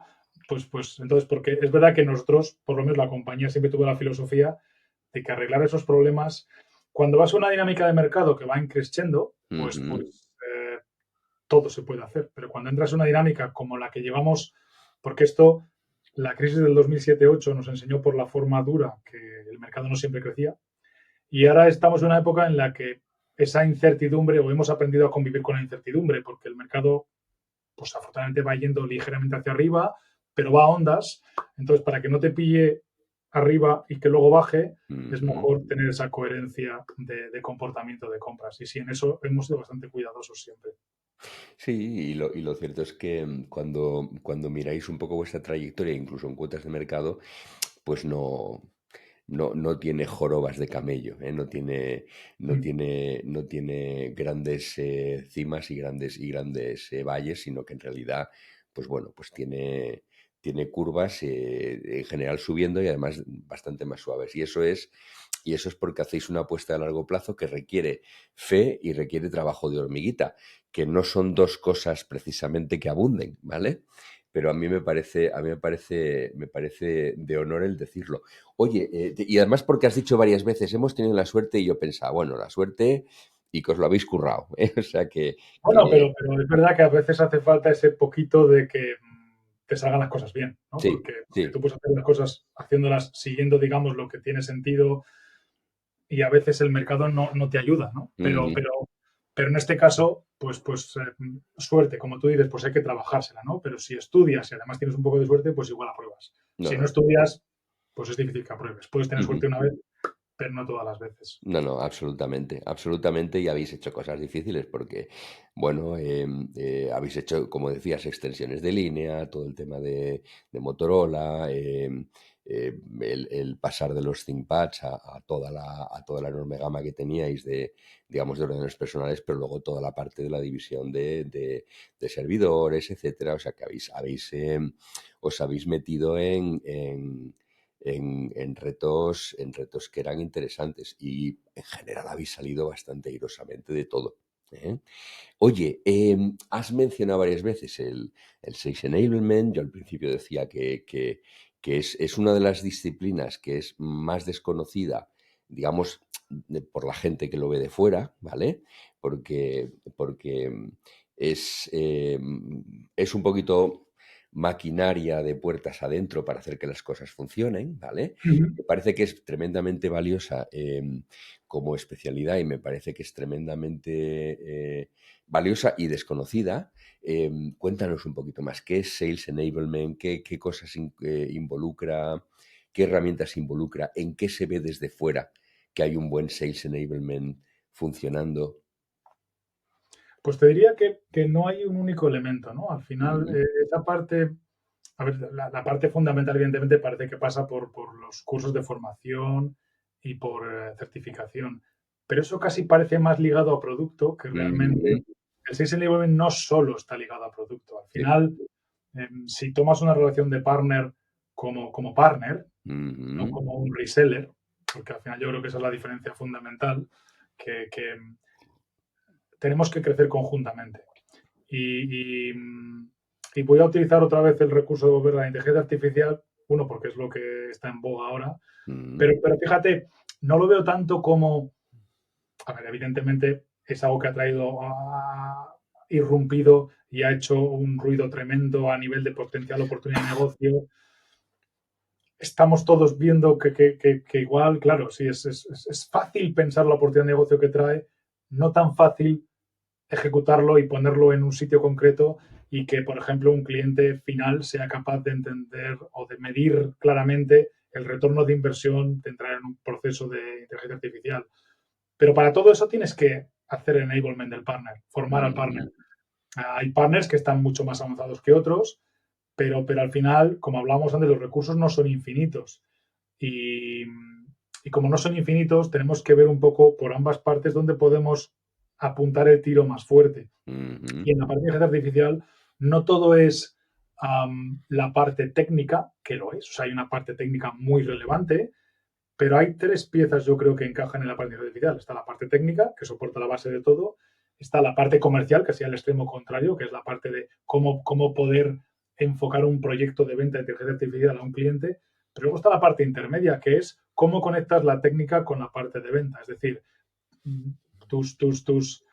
pues entonces, porque es verdad que nosotros, por lo menos la compañía siempre tuvo la filosofía de que arreglar esos problemas, cuando vas a una dinámica de mercado que va creciendo, Ujú, todo se puede hacer. Pero cuando entras en una dinámica como la que llevamos, porque esto, la crisis del 2007-2008 nos enseñó por la forma dura que el mercado no siempre crecía, y ahora estamos en una época en la que esa incertidumbre, o hemos aprendido a convivir con la incertidumbre, porque el mercado pues afortunadamente va yendo ligeramente hacia arriba, pero va a ondas. Entonces, para que no te pille arriba y que luego baje, es ujú. mejor tener esa coherencia de comportamiento de compras. Y sí, en eso hemos sido bastante cuidadosos siempre. Sí, y lo cierto es que cuando miráis un poco vuestra trayectoria, incluso en cuotas de mercado, pues no tiene jorobas de camello, ¿eh? Mm. No tiene grandes cimas y grandes valles, sino que en realidad, pues bueno, pues tiene curvas en general subiendo y además bastante más suaves. Y eso es porque hacéis una apuesta a largo plazo que requiere fe y requiere trabajo de hormiguita, que no son dos cosas precisamente que abunden, ¿vale? Pero a mí me parece de honor el decirlo. Oye, y además porque has dicho varias veces, hemos tenido la suerte y yo pensaba, bueno, la suerte y que os lo habéis currado, ¿eh? O sea Bueno, que pero es verdad que a veces hace falta ese poquito de que te salgan las cosas bien, ¿no? sí, Porque sí. tú puedes hacer las cosas haciéndolas siguiendo, digamos, lo que tiene sentido y a veces el mercado no te ayuda, ¿no? Ujú. Pero en este caso, suerte, como tú dices, pues hay que trabajársela, ¿no? Pero si estudias y además tienes un poco de suerte, pues igual apruebas. No, Si no no. estudias, pues es difícil que apruebes. Puedes tener Ujú. suerte una vez, pero no todas las veces. No, no, absolutamente, absolutamente, y habéis hecho cosas difíciles porque, bueno, habéis hecho, como decías, extensiones de línea, todo el tema de Motorola, el pasar de los ThinkPads a toda la enorme gama que teníais digamos, de ordenadores personales, pero luego toda la parte de la división de servidores, etcétera, o sea que os habéis metido en retos que eran interesantes y en general habéis salido bastante airosamente de todo. ¿Eh? Oye, has mencionado varias veces el Sales Enablement. Yo al principio decía que es una de las disciplinas que es más desconocida, digamos, por la gente que lo ve de fuera, ¿vale? Porque es un poquito maquinaria de puertas adentro para hacer que las cosas funcionen, ¿vale? Ujú. Me parece que es tremendamente valiosa como especialidad y me parece que es tremendamente valiosa y desconocida. Cuéntanos un poquito más, ¿qué es Sales Enablement? ¿Qué cosas involucra? ¿Qué herramientas involucra? ¿En qué se ve desde fuera que hay un buen Sales Enablement funcionando? Pues te diría que no hay un único elemento, ¿no? Al final, Mm, esa parte, a ver, la parte fundamental, evidentemente, parece que pasa por los cursos de formación y por certificación. pero eso casi parece más ligado a producto que realmente Ujú. el Sales Enablement no solo está ligado a producto. Al Sí. final, si tomas una relación de partner como partner, no Ujú. como un reseller, porque al final yo creo que esa es la diferencia fundamental, que tenemos que crecer conjuntamente. Y, y, y voy a utilizar otra vez el recurso de volver a la inteligencia artificial, uno, porque es lo que está en boga ahora, Ujú. pero fíjate, no lo veo tanto como, a ver, evidentemente es algo que ha traído, irrumpido y ha hecho un ruido tremendo a nivel de potencial oportunidad de negocio. Estamos todos viendo que igual, claro, sí, es fácil pensar la oportunidad de negocio que trae, no tan fácil ejecutarlo y ponerlo en un sitio concreto y que, por ejemplo, un cliente final sea capaz de entender o de medir claramente el retorno de inversión de entrar en un proceso de inteligencia artificial. Pero para todo eso tienes que hacer enablement del partner, formar al partner. Ujú. Hay partners que están mucho más avanzados que otros, pero al final, como hablábamos antes, los recursos no son infinitos. Y, y como no son infinitos, tenemos que ver un poco por ambas partes dónde podemos apuntar el tiro más fuerte. Ujú. Y en la parte de inteligencia artificial no todo es la parte técnica, que lo es, o sea, hay una parte técnica muy relevante, pero hay tres piezas yo creo que encajan en la parte de inteligencia artificial. Está la parte técnica, que soporta la base de todo, está la parte comercial, que sería el extremo contrario, que es la parte de cómo poder enfocar un proyecto de venta de inteligencia artificial a un cliente, pero luego está la parte intermedia, que es cómo conectas la técnica con la parte de venta, es decir, tus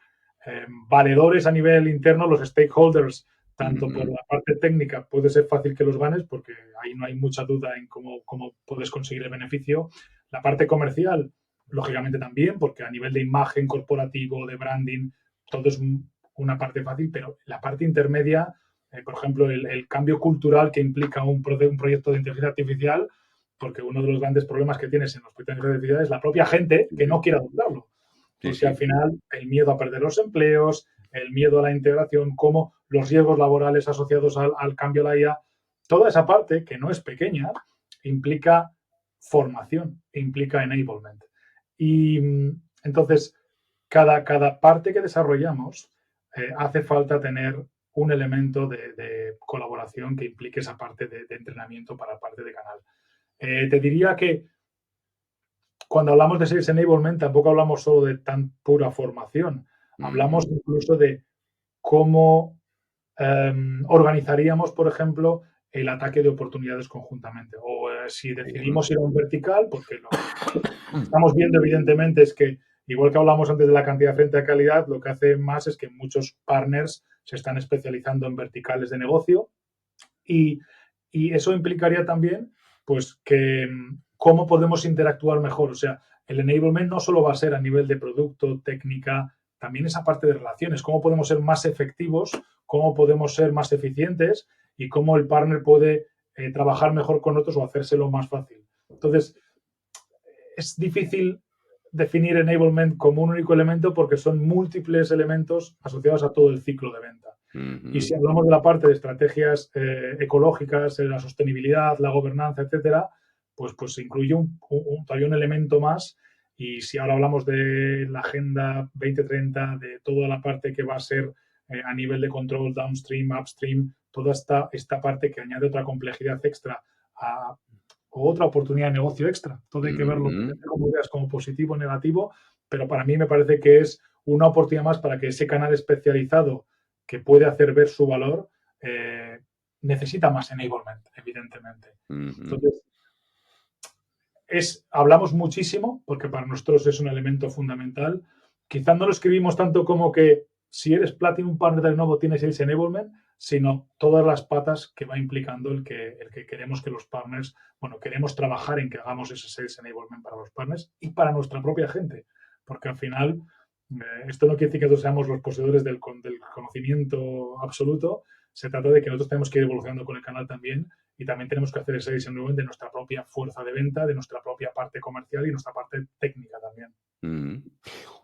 valedores a nivel interno, los stakeholders, tanto por Ujú. la parte técnica, puede ser fácil que los ganes, porque ahí no hay mucha duda en cómo puedes conseguir el beneficio. La parte comercial, lógicamente también, porque a nivel de imagen corporativo, de branding, todo es una parte fácil, pero la parte intermedia, por ejemplo, el cambio cultural que implica un proyecto de inteligencia artificial, porque uno de los grandes problemas que tienes en los proyectos de inteligencia artificial es la propia gente que no quiere adoptarlo, Sí, porque al sí. final el miedo a perder los empleos, el miedo a la integración, como los riesgos laborales asociados al cambio a la IA, toda esa parte, que no es pequeña, implica formación, implica enablement. Y entonces, cada parte que desarrollamos hace falta tener un elemento de colaboración que implique esa parte de entrenamiento para la parte de canal. Te diría que cuando hablamos de Sales Enablement tampoco hablamos solo de tan pura formación, hablamos Ujú. incluso de cómo organizaríamos, por ejemplo, el ataque de oportunidades conjuntamente. O si Bien. decidimos ir a un vertical, porque lo que estamos viendo evidentemente es que, igual que hablamos antes de la cantidad frente a calidad, lo que hace más es que muchos partners se están especializando en verticales de negocio y, y eso implicaría también pues que cómo podemos interactuar mejor. O sea, el enablement no solo va a ser a nivel de producto, técnica, también esa parte de relaciones, cómo podemos ser más efectivos, cómo podemos ser más eficientes y cómo el partner puede trabajar mejor con otros o hacérselo más fácil. Entonces, es difícil definir enablement como un único elemento porque son múltiples elementos asociados a todo el ciclo de venta. Y Ujú. si hablamos de la parte de estrategias ecológicas, la sostenibilidad, la gobernanza, etcétera, pues incluye todavía un elemento más. Y si ahora hablamos de la Agenda 2030, de toda la parte que va a ser a nivel de control downstream, upstream, toda esta parte que añade otra complejidad extra a, o otra oportunidad de negocio extra. Todo hay que verlo, Ujú. depende cómo veas, como positivo o negativo, pero para mí me parece que es una oportunidad más para que ese canal especializado que puede hacer ver su valor, necesita más enablement, evidentemente. Ujú. Entonces, hablamos muchísimo, porque para nosotros es un elemento fundamental. Quizás no lo escribimos tanto como que si eres Platinum Partner de nuevo tienes ese enablement, sino todas las patas que va implicando el que queremos que los partners, bueno, queremos trabajar en que hagamos ese sales enablement para los partners y para nuestra propia gente, porque al final esto no quiere decir que nosotros seamos los poseedores del conocimiento absoluto, se trata de que nosotros tenemos que ir evolucionando con el canal también y también tenemos que hacer ese diseño de nuestra propia fuerza de venta, de nuestra propia parte comercial y nuestra parte técnica también. Mm.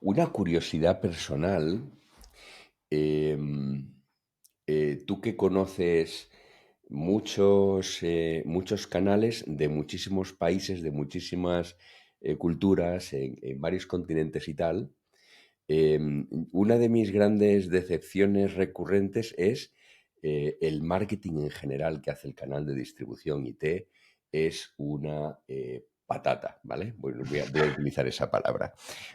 Una curiosidad personal, em, tú que conoces muchos canales de muchísimos países, de muchísimas culturas, en varios continentes y tal. Una de mis grandes decepciones recurrentes es el marketing en general que hace el canal de distribución IT es una patata, ¿vale? Bueno, voy a utilizar esa palabra.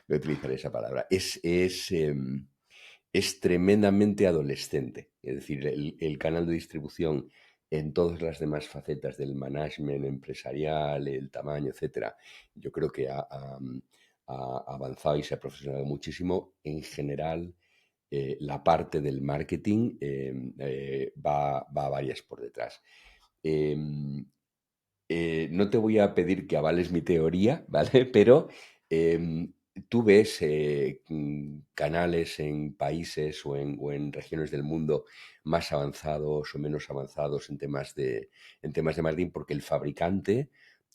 Voy a utilizar esa palabra. Es tremendamente adolescente. Es decir, el canal de distribución en todas las demás facetas del management empresarial, el tamaño, etcétera, yo creo que ha avanzado y se ha profesionalizado muchísimo. En general, la parte del marketing va varias por detrás. Eh, no te voy a pedir que avales mi teoría, ¿vale? Pero tú ves canales en países o en regiones del mundo más avanzados o menos avanzados en temas de marketing, porque el fabricante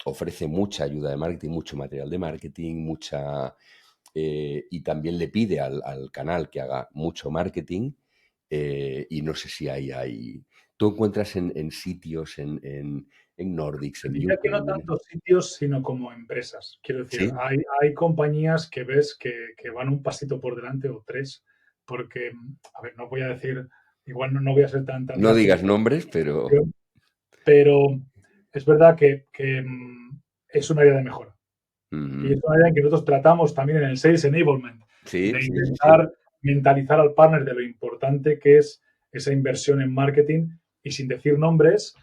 ofrece mucha ayuda de marketing, mucho material de marketing, y también le pide al canal que haga mucho marketing. Y no sé si hay. Tú encuentras en sitios, en Nordics, en Diría que no YouPoint. tantos sitios, sino como empresas. Quiero decir, Sí, hay compañías que ves que van un pasito por delante o tres, porque, a ver, no voy a decir, igual no voy a ser tan no drástico, digas nombres, pero pero es verdad es un área de mejora. Y es ujú. una área en que nosotros tratamos también en el Sales Enablement, Sí, de sí, sí, sí. intentar mentalizar al partner de lo importante que es esa inversión en marketing y sin decir nombres,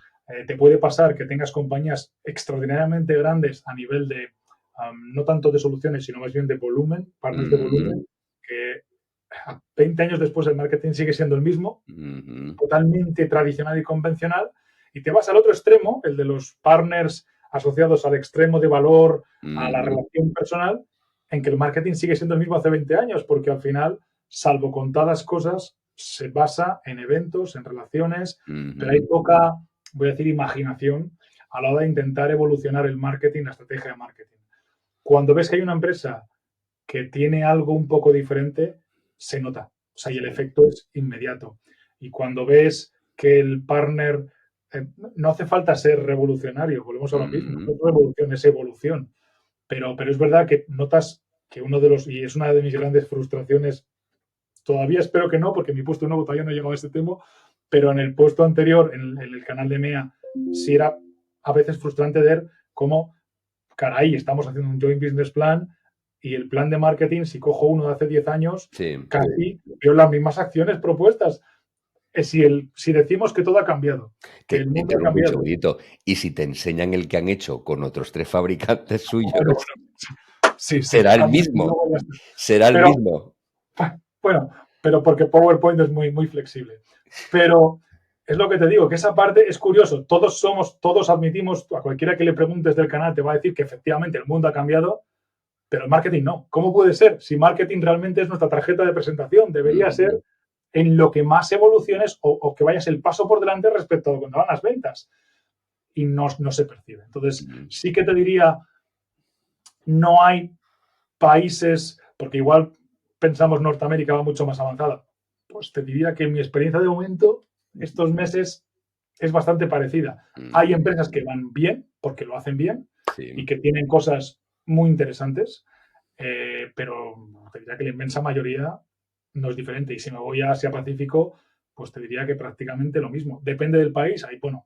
te puede pasar que tengas compañías extraordinariamente grandes a nivel de, no tanto de soluciones, sino más bien de volumen, partners de volumen, Ujú, que 20 años después el marketing sigue siendo el mismo, ujú, totalmente tradicional y convencional, y te vas al otro extremo, el de los partners asociados al extremo de valor, a la ujú, relación personal, en que el marketing sigue siendo el mismo hace 20 años, porque al final, salvo contadas cosas, se basa en eventos, en relaciones, pero hay ujú, poca, voy a decir, imaginación a la hora de intentar evolucionar el marketing, la estrategia de marketing. Cuando ves que hay una empresa que tiene algo un poco diferente, se nota. O sea, y el sí, efecto es inmediato. Y cuando ves que el partner, no hace falta ser revolucionario, volvemos a lo mismo, no ujú, es revolución, es evolución. Pero es verdad que notas que uno de los, y es una de mis grandes frustraciones, todavía espero que no, porque mi puesto nuevo todavía no ha llegado a este tema, pero en el puesto anterior, en el canal de MEA, sí era a veces frustrante ver cómo, caray, estamos haciendo un joint business plan y el plan de marketing, si cojo uno de hace 10 años, sí. casi veo las mismas acciones propuestas. Si decimos que todo ha cambiado, que Te el mundo ha interrumpo un cambiado, segundito. Y si te enseñan el que han hecho con otros tres fabricantes bueno, suyos, sí, sí, será el antes y mismo. luego ya está. Será el Pero mismo. bueno, pero porque PowerPoint es muy, muy flexible. Pero es lo que te digo, que esa parte es curioso. Todos admitimos, a cualquiera que le preguntes del canal te va a decir que efectivamente el mundo ha cambiado, pero el marketing no. ¿Cómo puede ser? Si marketing realmente es nuestra tarjeta de presentación, debería ser Ujú, en lo que más evoluciones o que vayas el paso por delante respecto a lo que van las ventas. Y no se percibe. Entonces, ujú, sí que te diría, no hay países, porque igual pensamos Norteamérica va mucho más avanzada. Pues te diría que mi experiencia de momento, estos meses, es bastante parecida. Hay ujú. empresas que van bien, porque lo hacen bien, y Sí. que tienen cosas muy interesantes, pero te diría que la inmensa mayoría no es diferente. Y si me voy a Asia Pacífico, pues te diría que prácticamente lo mismo. Depende del país.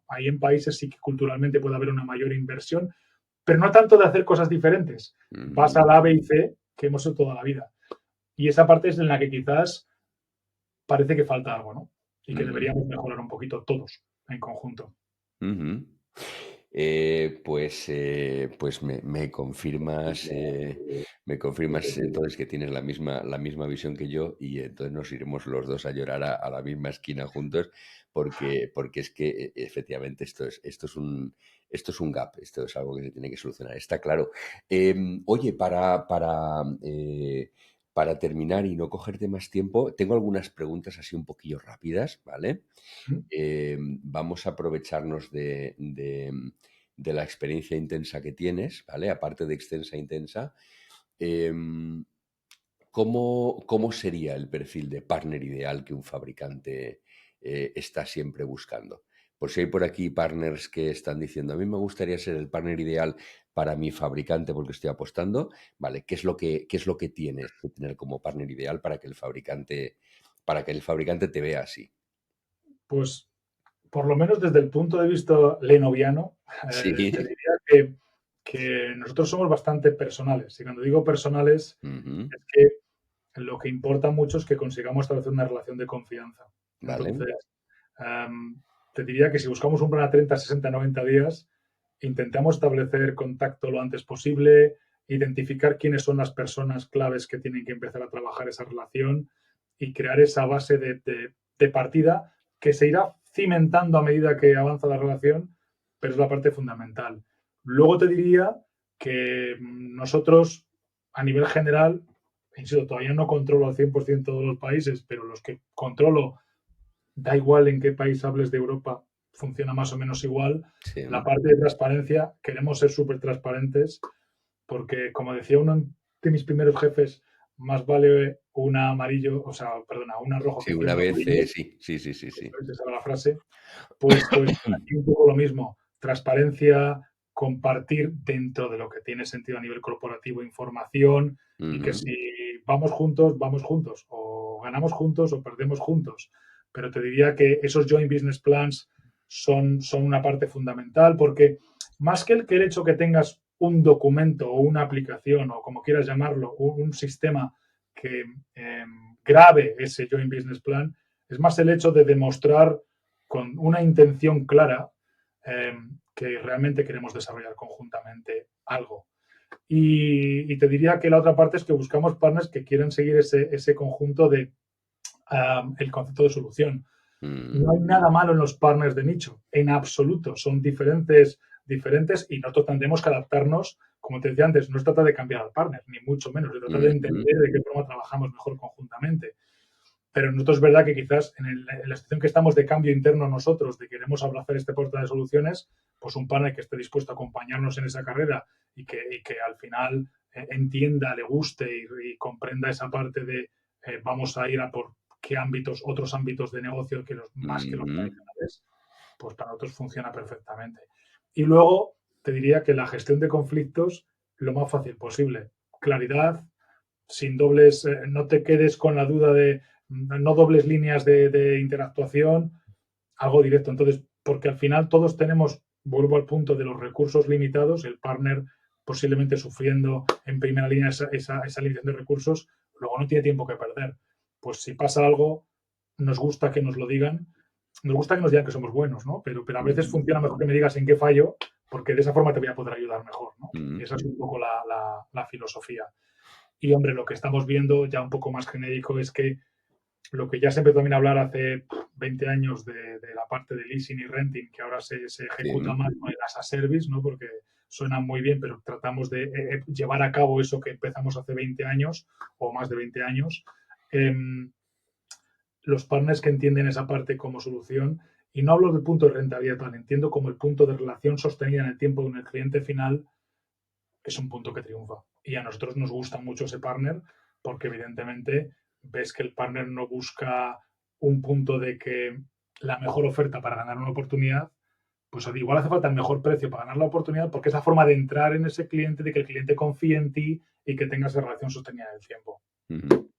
Hay en países sí que culturalmente puede haber una mayor inversión, pero no tanto de hacer cosas diferentes. Vas Ujú, al A, B y C que hemos hecho toda la vida. Y esa parte es en la que quizás parece que falta algo, ¿no? Y que ujú, deberíamos mejorar un poquito todos en conjunto. ujú. Pues me confirmas entonces que tienes la misma visión que yo y entonces nos iremos los dos a llorar a la misma esquina juntos porque es que efectivamente esto es un gap, esto es algo que se tiene que solucionar, está claro. Oye, para terminar y no cogerte más tiempo, tengo algunas preguntas así un poquillo rápidas, ¿vale? Vamos a aprovecharnos de la experiencia intensa que tienes, ¿vale? Aparte de extensa e intensa, em, ¿cómo sería el perfil de partner ideal que un fabricante está siempre buscando? por si hay por aquí partners que están diciendo, a mí me gustaría ser el partner ideal para mi fabricante porque estoy apostando, ¿vale? Qué es lo que tienes que tener como partner ideal para que el fabricante te vea así? Pues por lo menos desde el punto de vista lenoviano, te Sí. diría que nosotros somos bastante personales. Y cuando digo personales, Ujú. es que lo que importa mucho es que consigamos establecer una relación de confianza. Vale. Entonces, te diría que si buscamos un plan a 30, 60, 90 días, intentamos establecer contacto lo antes posible, identificar quiénes son las personas claves que tienen que empezar a trabajar esa relación y crear esa base de partida que se irá cimentando a medida que avanza la relación, pero es la parte fundamental. Luego te diría que nosotros, a nivel general, insisto, todavía no controlo al 100% todos los países, pero los que controlo, da igual en qué país hables de Europa, funciona más o menos igual. Sí. La parte de transparencia, queremos ser súper transparentes, porque como decía uno de mis primeros jefes, más vale un amarillo, o sea, perdona, un rojo Sí, que 100 una vez, amarillos. sí, sí, sí, sí, sí. Esa era la frase. Pues aquí un poco lo mismo. Transparencia, compartir dentro de lo que tiene sentido a nivel corporativo información y que Ujú. si vamos juntos, o ganamos juntos o perdemos juntos. Pero te diría que esos joint business plans son una parte fundamental porque más que el hecho que tengas un documento o una aplicación o como quieras llamarlo, un sistema que grabe ese joint business plan, es más el hecho de demostrar con una intención clara que realmente queremos desarrollar conjuntamente algo. Y te diría que la otra parte es que buscamos partners que quieran seguir ese conjunto de el concepto de solución. Mm. No hay nada malo en los partners de nicho, en absoluto. Son diferentes y nosotros tendremos que adaptarnos. Como te decía antes, no se trata de cambiar al partner, ni mucho menos. Se trata de Ujú. entender de qué forma trabajamos mejor conjuntamente. Pero nosotros es verdad que quizás en la situación que estamos de cambio interno nosotros, de queremos abrazar este portal de soluciones, pues un partner que esté dispuesto a acompañarnos en esa carrera y que al final entienda, le guste y comprenda esa parte de vamos a ir a por qué ámbitos, otros ámbitos de negocio que más que los Ujú. tradicionales, pues para nosotros funciona perfectamente. Y luego te diría que la gestión de conflictos, lo más fácil posible. Claridad, sin dobles, no te quedes con la duda de no dobles líneas de interactuación, algo directo. Entonces, porque al final todos tenemos, vuelvo al punto de los recursos limitados, el partner posiblemente sufriendo en primera línea esa limitación de recursos, luego no tiene tiempo que perder. Pues si pasa algo, nos gusta que nos lo digan, nos gusta que nos digan que somos buenos, ¿no? Pero a veces Ujú. funciona mejor que me digas en qué fallo, porque de esa forma te voy a poder ayudar mejor, ¿no? Y Ujú. esa es un poco la filosofía. Y hombre, lo que estamos viendo ya un poco más genérico es que lo que ya se empezó también a hablar hace 20 años de la parte de leasing y renting, que ahora se ejecuta Sí. más con el as a service, ¿no? Porque suena muy bien, pero tratamos de llevar a cabo eso que empezamos hace 20 años o más de 20 años. Eh, los partners que entienden esa parte como solución, y no hablo del punto de rentabilidad, entiendo como el punto de relación sostenida en el tiempo con el cliente final, es un punto que triunfa. Y a nosotros nos gusta mucho ese partner porque evidentemente ves que el partner no busca un punto de que la mejor oferta para ganar una oportunidad, pues igual hace falta el mejor precio para ganar la oportunidad porque es la forma de entrar en ese cliente, de que el cliente confíe en ti y que tengas esa relación sostenida en el tiempo. Ujú.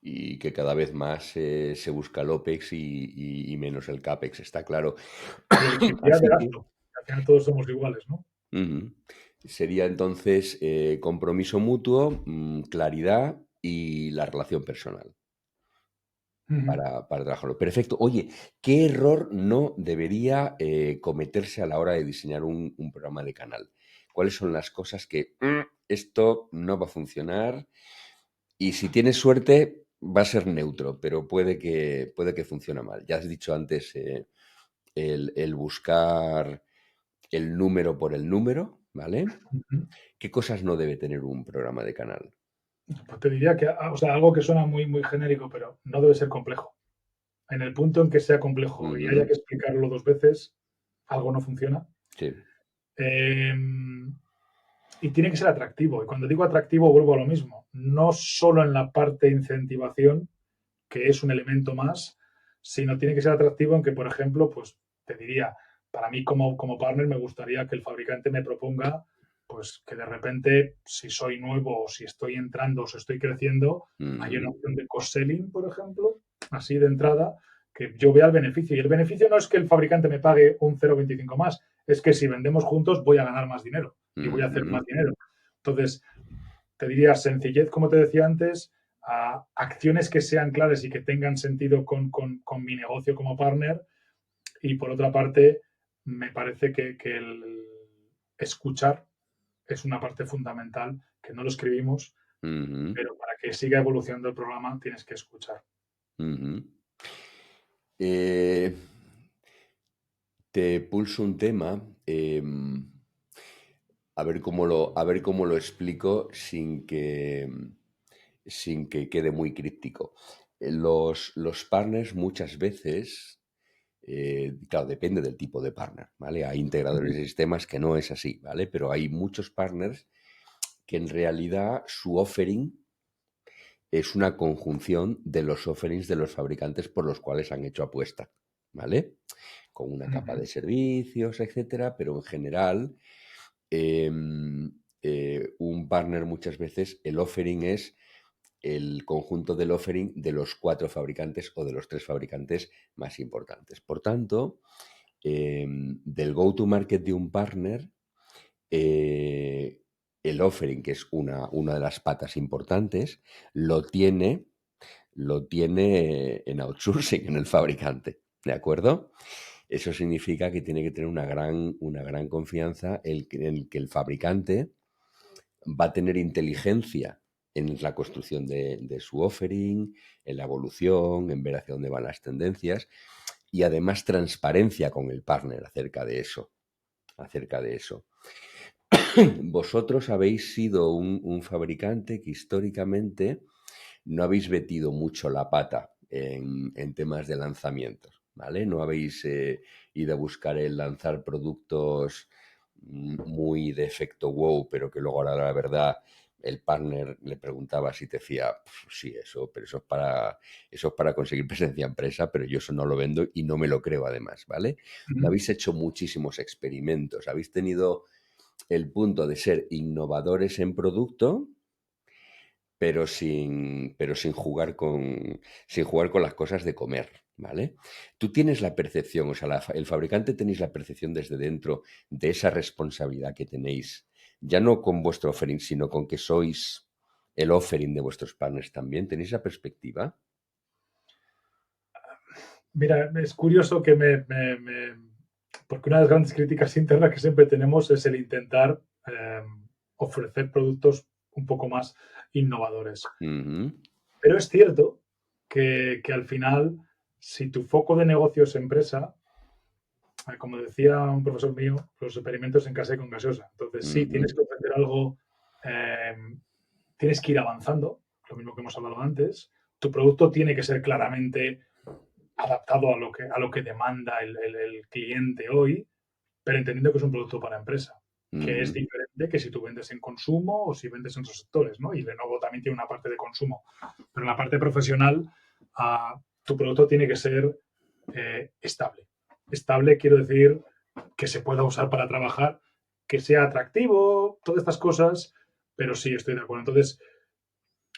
Y que cada vez más se busca el OPEX y menos el CAPEX, está claro. Predictibilidad de Así que gasto. Al final todos somos iguales, ¿no? ujú. Sería entonces compromiso mutuo, claridad y la relación personal Uh -huh. para trabajarlo. Perfecto. Oye, ¿qué error no debería cometerse a la hora de diseñar un programa de canal? ¿Cuáles son las cosas que esto no va a funcionar? Y si tienes suerte, va a ser neutro, pero puede que funcione mal. Ya has dicho antes el buscar el número por el número, ¿vale? Uh -huh. ¿Qué cosas no debe tener un programa de canal? Pues te diría que, o sea, algo que suena muy, muy genérico, pero no debe ser complejo. En el punto en que sea complejo y haya Ujú. que explicarlo dos veces, algo no funciona. Sí. Eh, y tiene que ser atractivo. Y cuando digo atractivo, vuelvo a lo mismo. No solo en la parte de incentivación, que es un elemento más, sino tiene que ser atractivo en que, por ejemplo, pues te diría, para mí como partner me gustaría que el fabricante me proponga pues que de repente, si soy nuevo o si estoy entrando o si estoy creciendo, hay una Ujú, opción de cost-selling, por ejemplo, así de entrada, que yo vea el beneficio. Y el beneficio no es que el fabricante me pague un 0,25 más, es que si vendemos juntos voy a ganar más dinero y voy a hacer más ujú, dinero. Entonces, te diría sencillez, como te decía antes, a acciones que sean claras y que tengan sentido con mi negocio como partner. Y por otra parte, me parece que el escuchar es una parte fundamental, que no lo escribimos, ujú, pero para que siga evolucionando el programa tienes que escuchar. ujú. Eh, te pulso un tema, a ver cómo lo explico sin que quede muy críptico. Los partners muchas veces, claro, depende del tipo de partner, ¿vale? Hay integradores de sistemas que no es así, ¿vale? Pero hay muchos partners que en realidad su offering es una conjunción de los offerings de los fabricantes por los cuales han hecho apuesta, ¿vale? Con una capa de servicios, etcétera, pero en general, eh, un partner muchas veces, el offering es el conjunto del offering de los 4 fabricantes o de los 3 fabricantes más importantes. Por tanto, del go-to-market de un partner, eh, el offering, que es una de las patas importantes, lo tiene, lo tiene en outsourcing, en el fabricante, ¿de acuerdo? Eso significa que tiene que tener una gran confianza en que el fabricante va a tener inteligencia en la construcción de su offering, en la evolución, en ver hacia dónde van las tendencias y además transparencia con el partner acerca de eso, acerca de eso. Vosotros habéis sido un fabricante que históricamente no habéis metido mucho la pata en temas de lanzamientos, ¿vale? No habéis ido a buscar el lanzar productos muy de efecto wow, pero que luego ahora la verdad el partner le preguntaba si te decía, sí, eso, pero eso es para conseguir presencia en empresa, pero yo eso no lo vendo y no me lo creo además, ¿vale? No Ujú. habéis hecho muchísimos experimentos, habéis tenido el punto de ser innovadores en producto, pero sin jugar con las cosas de comer, ¿vale? Tú tienes la percepción, o sea, el fabricante tenéis la percepción desde dentro de esa responsabilidad que tenéis, ya no con vuestro offering, sino con que sois el offering de vuestros partners también. ¿Tenéis esa perspectiva? Mira, es curioso que porque una de las grandes críticas internas que siempre tenemos es el intentar ofrecer productos un poco más innovadores. Ujú, Pero es cierto que al final, si tu foco de negocio es empresa, como decía un profesor mío, los experimentos en casa y con gaseosa. Entonces, sí, tienes ujú, que ofrecer algo, eh, tienes que ir avanzando, lo mismo que hemos hablado antes. Tu producto tiene que ser claramente adaptado a lo que demanda el cliente hoy, pero entendiendo que es un producto para empresa, que es ujú, diferente que si tú vendes en consumo o si vendes en otros sectores, ¿no? Y Lenovo también tiene una parte de consumo, pero en la parte profesional, tu producto tiene que ser estable. Estable quiero decir que se pueda usar para trabajar, que sea atractivo, todas estas cosas, pero sí, estoy de acuerdo. Entonces,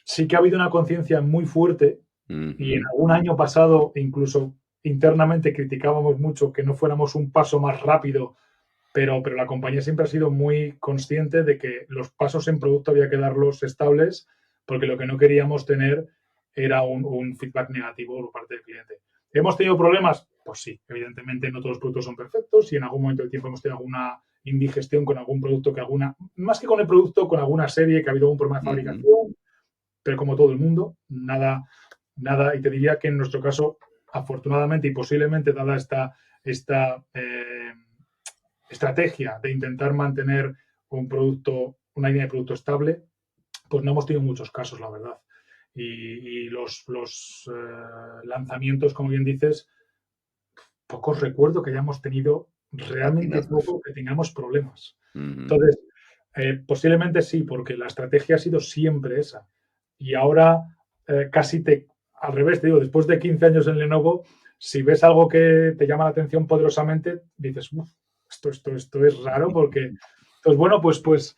sí que ha habido una conciencia muy fuerte y en ujú, algún año pasado incluso internamente criticábamos mucho que no fuéramos un paso más rápido, pero la compañía siempre ha sido muy consciente de que los pasos en producto había que darlos estables porque lo que no queríamos tener era un feedback negativo por parte del cliente. ¿Hemos tenido problemas? Pues sí, evidentemente no todos los productos son perfectos y en algún momento del tiempo hemos tenido alguna indigestión con algún producto más que con el producto, con alguna serie que ha habido un problema de ujú, fabricación, pero como todo el mundo, nada, y te diría que en nuestro caso, afortunadamente y posiblemente dada esta estrategia de intentar mantener una línea de producto estable, pues no hemos tenido muchos casos, la verdad. Y los lanzamientos, como bien dices, pocos recuerdo que hayamos tenido, realmente patinados. poco que tengamos problemas. Ujú, Entonces, posiblemente sí, porque la estrategia ha sido siempre esa. Y ahora al revés, te digo, después de 15 años en Lenovo, si ves algo que te llama la atención poderosamente, dices, uff, esto es raro porque, entonces, bueno, pues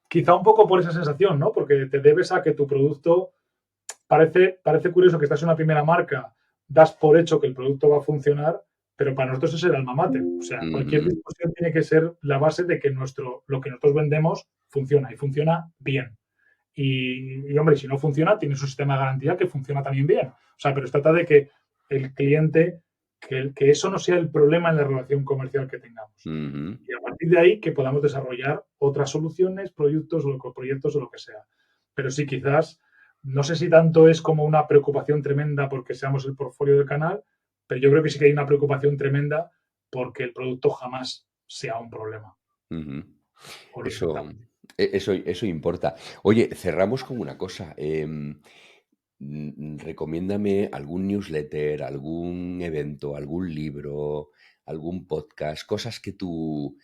quizá un poco por esa sensación, ¿no? Porque te debes a que tu producto, parece curioso que estás en una primera marca, das por hecho que el producto va a funcionar, pero para nosotros es el alma mater. O sea, cualquier Ujú, discusión tiene que ser la base de que lo que nosotros vendemos funciona y funciona bien. Hombre, si no funciona, tienes un sistema de garantía que funciona también bien. O sea, pero se trata de que el cliente, que eso no sea el problema en la relación comercial que tengamos. ujú. Y a partir de ahí que podamos desarrollar otras soluciones, proyectos o lo que sea. Pero sí, quizás, no sé si tanto es como una preocupación tremenda porque seamos el portfolio del canal, pero yo creo que sí que hay una preocupación tremenda porque el producto jamás sea un problema. Ujú. O lo Eso, intentamos. eso importa. Oye, cerramos con una cosa. Recomiéndame algún newsletter, algún evento, algún libro, algún podcast, cosas que tú,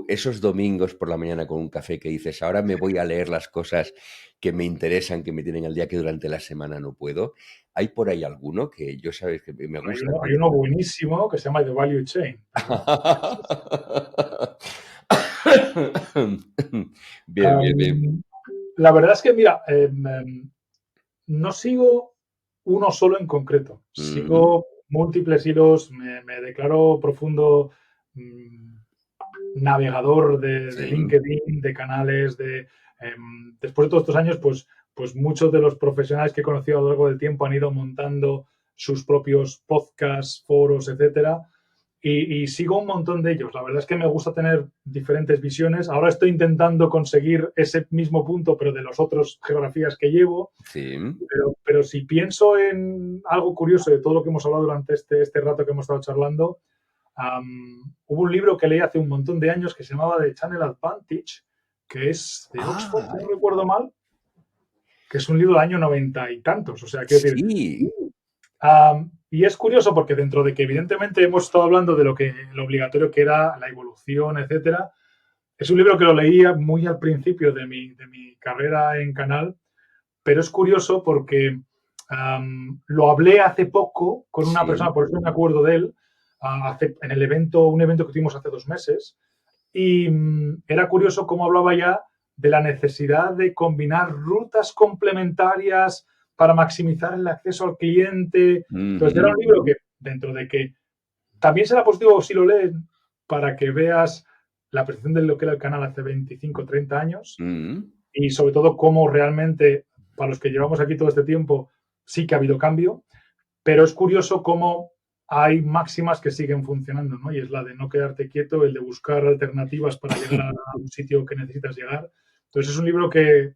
esos domingos por la mañana con un café que dices, ahora me voy a leer las cosas que me interesan, que me tienen al día, que durante la semana no puedo. ¿Hay por ahí alguno que yo sabes que me Hay gusta uno, hay mucho? uno buenísimo que se llama The Value Chain. Pero Bien, bien, bien. la verdad es que, mira, no sigo uno solo en concreto. Ujú, Sigo múltiples hilos, me declaro profundo mm, navegador de sí. LinkedIn, de canales, después de todos estos años, pues muchos de los profesionales que he conocido a lo largo del tiempo han ido montando sus propios podcasts, foros, etcétera. Y sigo un montón de ellos. La verdad es que me gusta tener diferentes visiones. Ahora estoy intentando conseguir ese mismo punto, pero de las otras geografías que llevo. Sí. Pero si pienso en algo curioso de todo lo que hemos hablado durante este rato que hemos estado charlando, hubo un libro que leí hace un montón de años que se llamaba The Channel Advantage, que es de Oxford, si Ah, no recuerdo mal, que es un libro del año 90 y tantos. O sea, quiero decir, sí. y es curioso porque dentro de que evidentemente hemos estado hablando de lo obligatorio que era la evolución, etcétera, es un libro que lo leía muy al principio de mi carrera en Canal, pero es curioso porque lo hablé hace poco con una Sí. persona, por eso me acuerdo de él, en un evento que tuvimos hace 2 meses, y era curioso cómo hablaba ya de la necesidad de combinar rutas complementarias para maximizar el acceso al cliente. Entonces era Ujú, un libro que, dentro de que también será positivo si lo leen para que veas la percepción de lo que era el canal hace 25, 30 años ujú, y sobre todo cómo realmente, para los que llevamos aquí todo este tiempo, sí que ha habido cambio, pero es curioso cómo hay máximas que siguen funcionando, ¿no? Y es la de no quedarte quieto, el de buscar alternativas para llegar a un sitio que necesitas llegar. Entonces es un libro que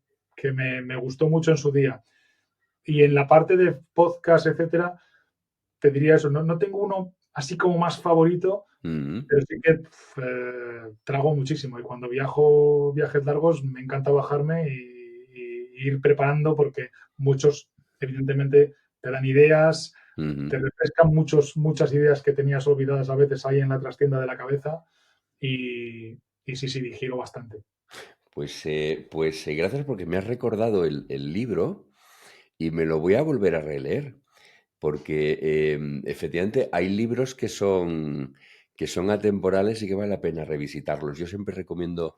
me gustó mucho en su día. Y en la parte de podcast, etcétera, te diría eso, no tengo uno así como más favorito, ujú. pero sí que trago muchísimo y cuando viajo viajes largos me encanta bajarme y ir preparando porque muchos, evidentemente, te dan ideas, te Ujú. refrescan muchas ideas que tenías olvidadas a veces ahí en la trastienda de la cabeza y sí, sí, digiero bastante. Pues gracias porque me has recordado el libro y me lo voy a volver a releer. Porque efectivamente hay libros que son atemporales y que vale la pena revisitarlos. Yo siempre recomiendo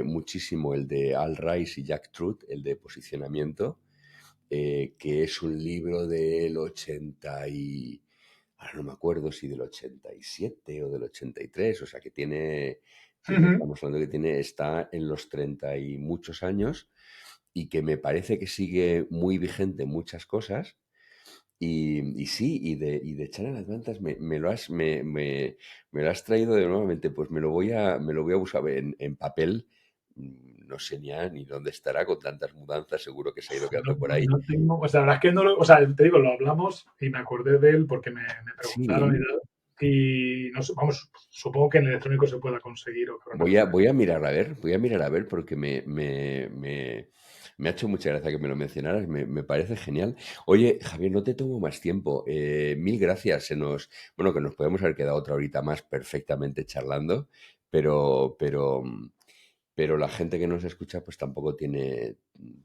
muchísimo el de Al Rice y Jack Truth, el de posicionamiento, que es un libro del 80 y... Ahora no me acuerdo si del 87 o del 83, o sea que Ujú. estamos hablando que está en los 30 y muchos años y que me parece que sigue muy vigente en muchas cosas. Y sí, y de Channel Advantage me lo has traído de nuevamente, pues me lo voy a buscar en papel. No sé ni dónde estará con tantas mudanzas, seguro que se ha ido No, quedando por ahí. no tengo, o sea, la verdad es que no lo, o sea, te digo, lo hablamos y me acordé de él porque me preguntaron y Sí, tal. Y no sé, vamos, supongo que en electrónico se pueda conseguir o que habrá que voy a, buscar. voy a mirar a ver, porque me ha hecho mucha gracia que me lo mencionaras, me parece genial. Oye, Javier, no te tomo más tiempo. Mil gracias. Bueno, que nos podemos haber quedado otra horita más perfectamente charlando, pero la gente que nos escucha pues tampoco tiene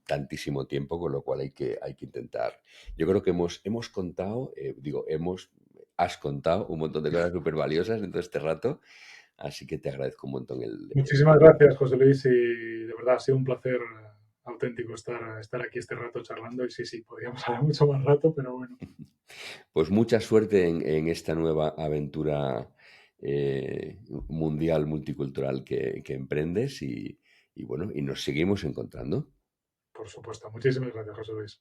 tantísimo tiempo, con lo cual hay que intentar. Yo creo que hemos contado, digo, has contado un montón de cosas súper valiosas en todo este rato, así que te agradezco un montón Muchísimas gracias, José Luis, y de verdad ha sido un placer auténtico estar aquí este rato charlando. Y sí, sí, podríamos hablar mucho más rato, pero bueno. Pues mucha suerte en esta nueva aventura mundial, multicultural que emprendes y bueno, y nos seguimos encontrando. Por supuesto. Muchísimas gracias, José Luis.